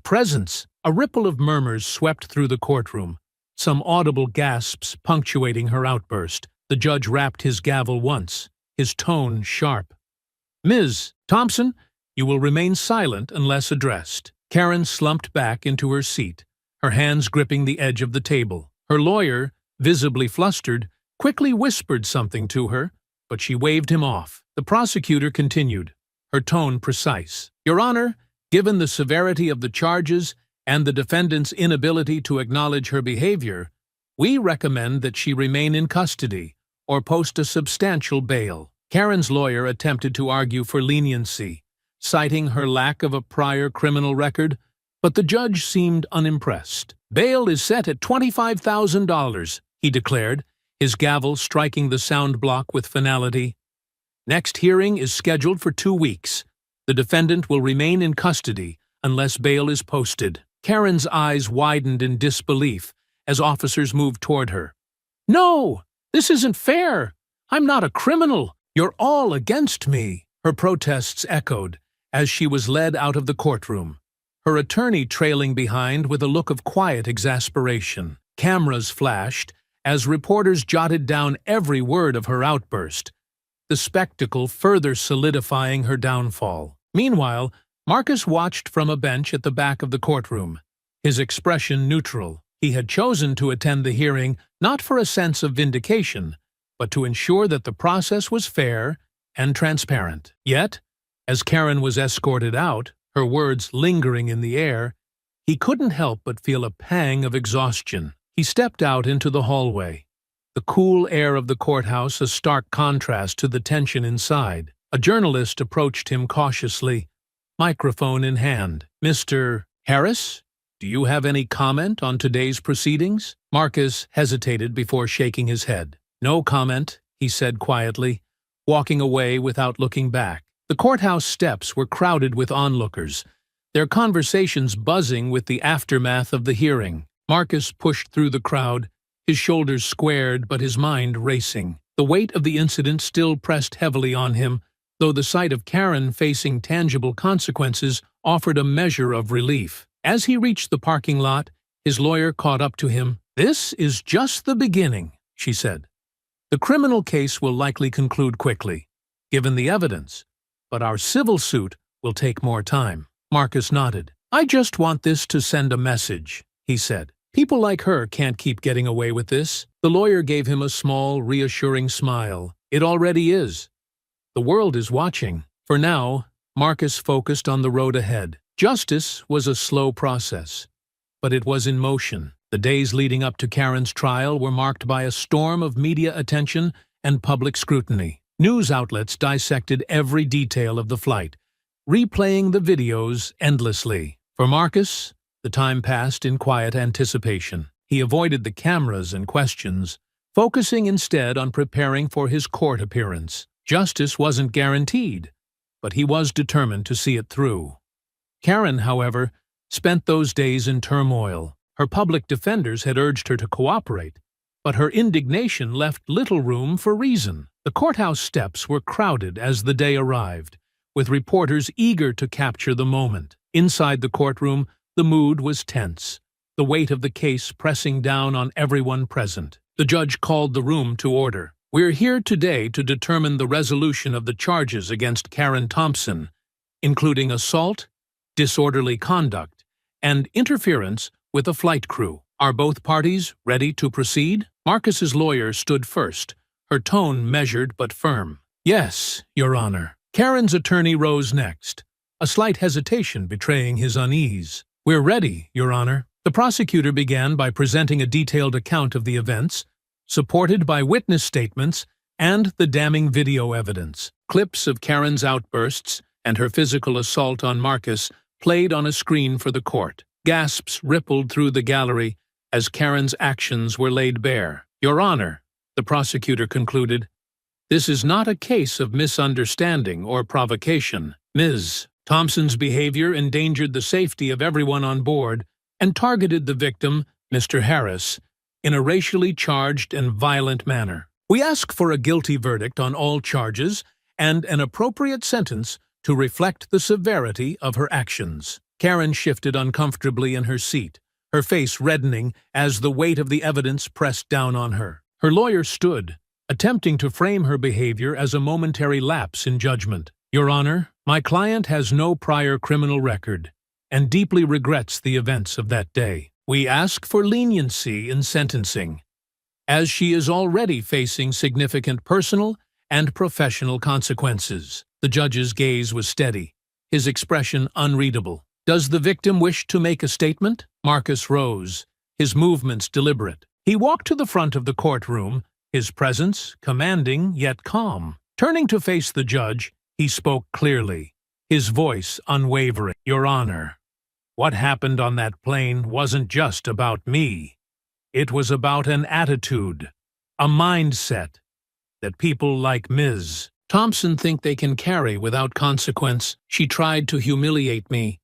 presence." A ripple of murmurs swept through the courtroom, some audible gasps punctuating her outburst. The judge rapped his gavel once, his tone sharp. "Ms. Thompson, you will remain silent unless addressed." Karen slumped back into her seat, her hands gripping the edge of the table. Her lawyer, visibly flustered, quickly whispered something to her, but she waved him off. The prosecutor continued, her tone precise. "Your Honor, given the severity of the charges and the defendant's inability to acknowledge her behavior, we recommend that she remain in custody or post a substantial bail." Karen's lawyer attempted to argue for leniency, citing her lack of a prior criminal record, but the judge seemed unimpressed. "Bail is set at $25,000, he declared, his gavel striking the sound block with finality. "Next hearing is scheduled for 2 weeks. The defendant will remain in custody unless bail is posted." Karen's eyes widened in disbelief as officers moved toward her. "No! This isn't fair! I'm not a criminal! You're all against me!" Her protests echoed as she was led out of the courtroom, her attorney trailing behind with a look of quiet exasperation. Cameras flashed as reporters jotted down every word of her outburst, the spectacle further solidifying her downfall. Meanwhile, Marcus watched from a bench at the back of the courtroom, his expression neutral. He had chosen to attend the hearing not for a sense of vindication, but to ensure that the process was fair and transparent. Yet, as Karen was escorted out, her words lingering in the air, he couldn't help but feel a pang of exhaustion. He stepped out into the hallway, the cool air of the courthouse a stark contrast to the tension inside. A journalist approached him cautiously, microphone in hand. "Mr. Harris, do you have any comment on today's proceedings?" Marcus hesitated before shaking his head. "No comment," he said quietly, walking away without looking back. The courthouse steps were crowded with onlookers, their conversations buzzing with the aftermath of the hearing. Marcus pushed through the crowd, his shoulders squared but his mind racing. The weight of the incident still pressed heavily on him, though the sight of Karen facing tangible consequences offered a measure of relief. As he reached the parking lot, his lawyer caught up to him. "This is just the beginning," she said. "The criminal case will likely conclude quickly, given the evidence, but our civil suit will take more time." Marcus nodded. "I just want this to send a message," he said. "People like her can't keep getting away with this." The lawyer gave him a small, reassuring smile. "It already is. The world is watching." For now, Marcus focused on the road ahead. Justice was a slow process, but it was in motion. The days leading up to Karen's trial were marked by a storm of media attention and public scrutiny. News outlets dissected every detail of the flight, replaying the videos endlessly. For Marcus, the time passed in quiet anticipation. He avoided the cameras and questions, focusing instead on preparing for his court appearance. Justice wasn't guaranteed, but he was determined to see it through. Karen, however, spent those days in turmoil. Her public defenders had urged her to cooperate, But her indignation left little room for reason. The courthouse steps were crowded as the day arrived, with reporters eager to capture the moment. Inside the courtroom, the mood was tense, the weight of the case pressing down on everyone present. The judge called the room to order. "We're here today to determine the resolution of the charges against Karen Thompson, including assault, disorderly conduct, and interference with a flight crew. Are both parties ready to proceed?" Marcus's lawyer stood first, her tone measured but firm. "Yes, Your Honor." Karen's attorney rose next, a slight hesitation betraying his unease. "We're ready, Your Honor." The prosecutor began by presenting a detailed account of the events, supported by witness statements and the damning video evidence. Clips of Karen's outbursts and her physical assault on Marcus played on a screen for the court. Gasps rippled through the gallery as Karen's actions were laid bare. "Your Honor," the prosecutor concluded, "this is not a case of misunderstanding or provocation. Ms. Thompson's behavior endangered the safety of everyone on board and targeted the victim, Mr. Harris, in a racially charged and violent manner. We ask for a guilty verdict on all charges and an appropriate sentence to reflect the severity of her actions." Karen shifted uncomfortably in her seat, her face reddening as the weight of the evidence pressed down on her. Her lawyer stood, attempting to frame her behavior as a momentary lapse in judgment. "Your Honor, my client has no prior criminal record and deeply regrets the events of that day. We ask for leniency in sentencing, as she is already facing significant personal and professional consequences." The judge's gaze was steady, his expression unreadable. "Does the victim wish to make a statement?" Marcus rose, his movements deliberate. He walked to the front of the courtroom, his presence commanding yet calm. Turning to face the judge, he spoke clearly, his voice unwavering. "Your Honor, what happened on that plane wasn't just about me. It was about an attitude, a mindset that people like Ms. Thompson think they can carry without consequence. She tried to humiliate me,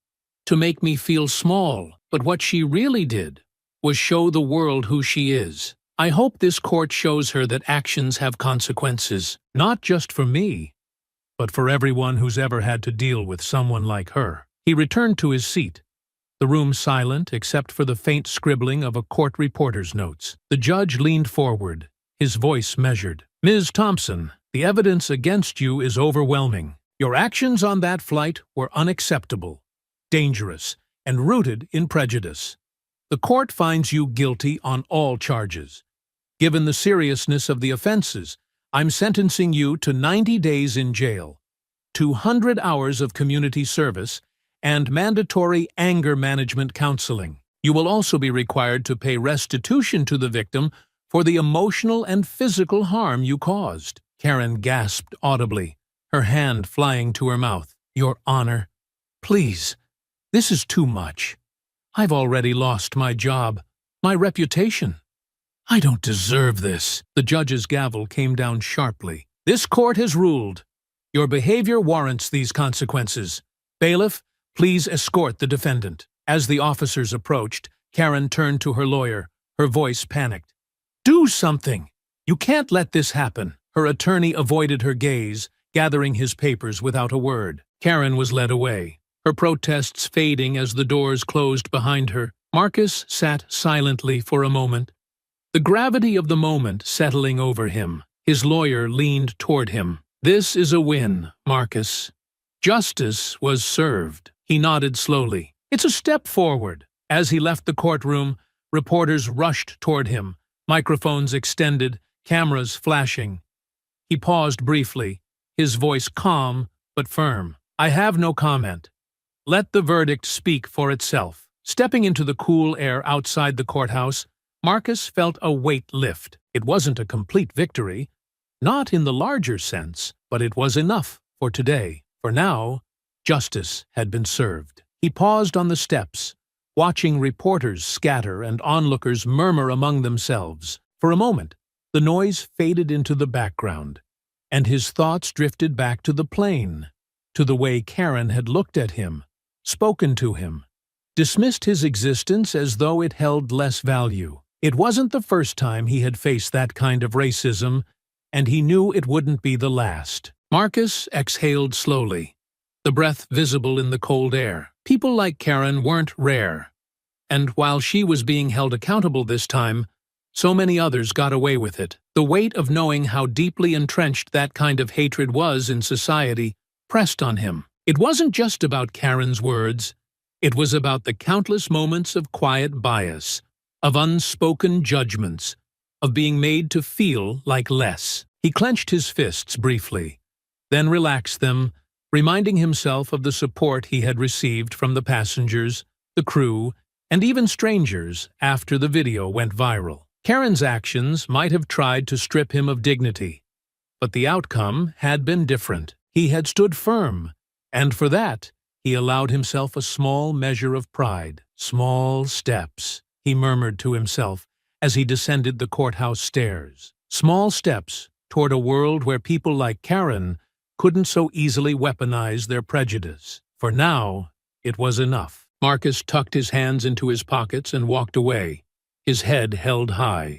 to make me feel small, but what she really did was show the world who she is. I hope this court shows her that actions have consequences, not just for me, but for everyone who's ever had to deal with someone like her." He returned to his seat, the room silent except for the faint scribbling of a court reporter's notes. The judge leaned forward, his voice measured. "Ms. Thompson, the evidence against you is overwhelming. Your actions on that flight were unacceptable, dangerous, and rooted in prejudice. The court finds you guilty on all charges. Given the seriousness of the offenses, I'm sentencing you to 90 days in jail, 200 hours of community service, and mandatory anger management counseling. You will also be required to pay restitution to the victim for the emotional and physical harm you caused." Karen gasped audibly, her hand flying to her mouth. "Your Honor, please, this is too much. I've already lost my job, my reputation. I don't deserve this." The judge's gavel came down sharply. "This court has ruled. Your behavior warrants these consequences. Bailiff, please escort the defendant." As the officers approached, Karen turned to her lawyer, her voice panicked. "Do something! You can't let this happen." Her attorney avoided her gaze, gathering his papers without a word. Karen was led away, her protests fading as the doors closed behind her. Marcus sat silently for a moment, the gravity of the moment settling over him. His lawyer leaned toward him. "This is a win, Marcus. Justice was served." He nodded slowly. "It's a step forward." As he left the courtroom, reporters rushed toward him, microphones extended, cameras flashing. He paused briefly, his voice calm but firm. "I have no comment. Let the verdict speak for itself." Stepping into the cool air outside the courthouse, Marcus felt a weight lift. It wasn't a complete victory, not in the larger sense, but it was enough for today. For now, justice had been served. He paused on the steps, watching reporters scatter and onlookers murmur among themselves. For a moment, the noise faded into the background, and his thoughts drifted back to the plane, to the way Karen had looked at him, spoken to him, dismissed his existence as though it held less value. It wasn't the first time he had faced that kind of racism, and he knew it wouldn't be the last. Marcus exhaled slowly, the breath visible in the cold air. People like Karen weren't rare, and while she was being held accountable this time, so many others got away with it. The weight of knowing how deeply entrenched that kind of hatred was in society pressed on him. It wasn't just about Karen's words, it was about the countless moments of quiet bias, of unspoken judgments, of being made to feel like less. He clenched his fists briefly, then relaxed them, reminding himself of the support he had received from the passengers, the crew, and even strangers after the video went viral. Karen's actions might have tried to strip him of dignity, but the outcome had been different. He had stood firm, and for that, he allowed himself a small measure of pride. Small steps, he murmured to himself as he descended the courthouse stairs. Small steps toward a world where people like Karen couldn't so easily weaponize their prejudice. For now, it was enough. Marcus tucked his hands into his pockets and walked away, his head held high.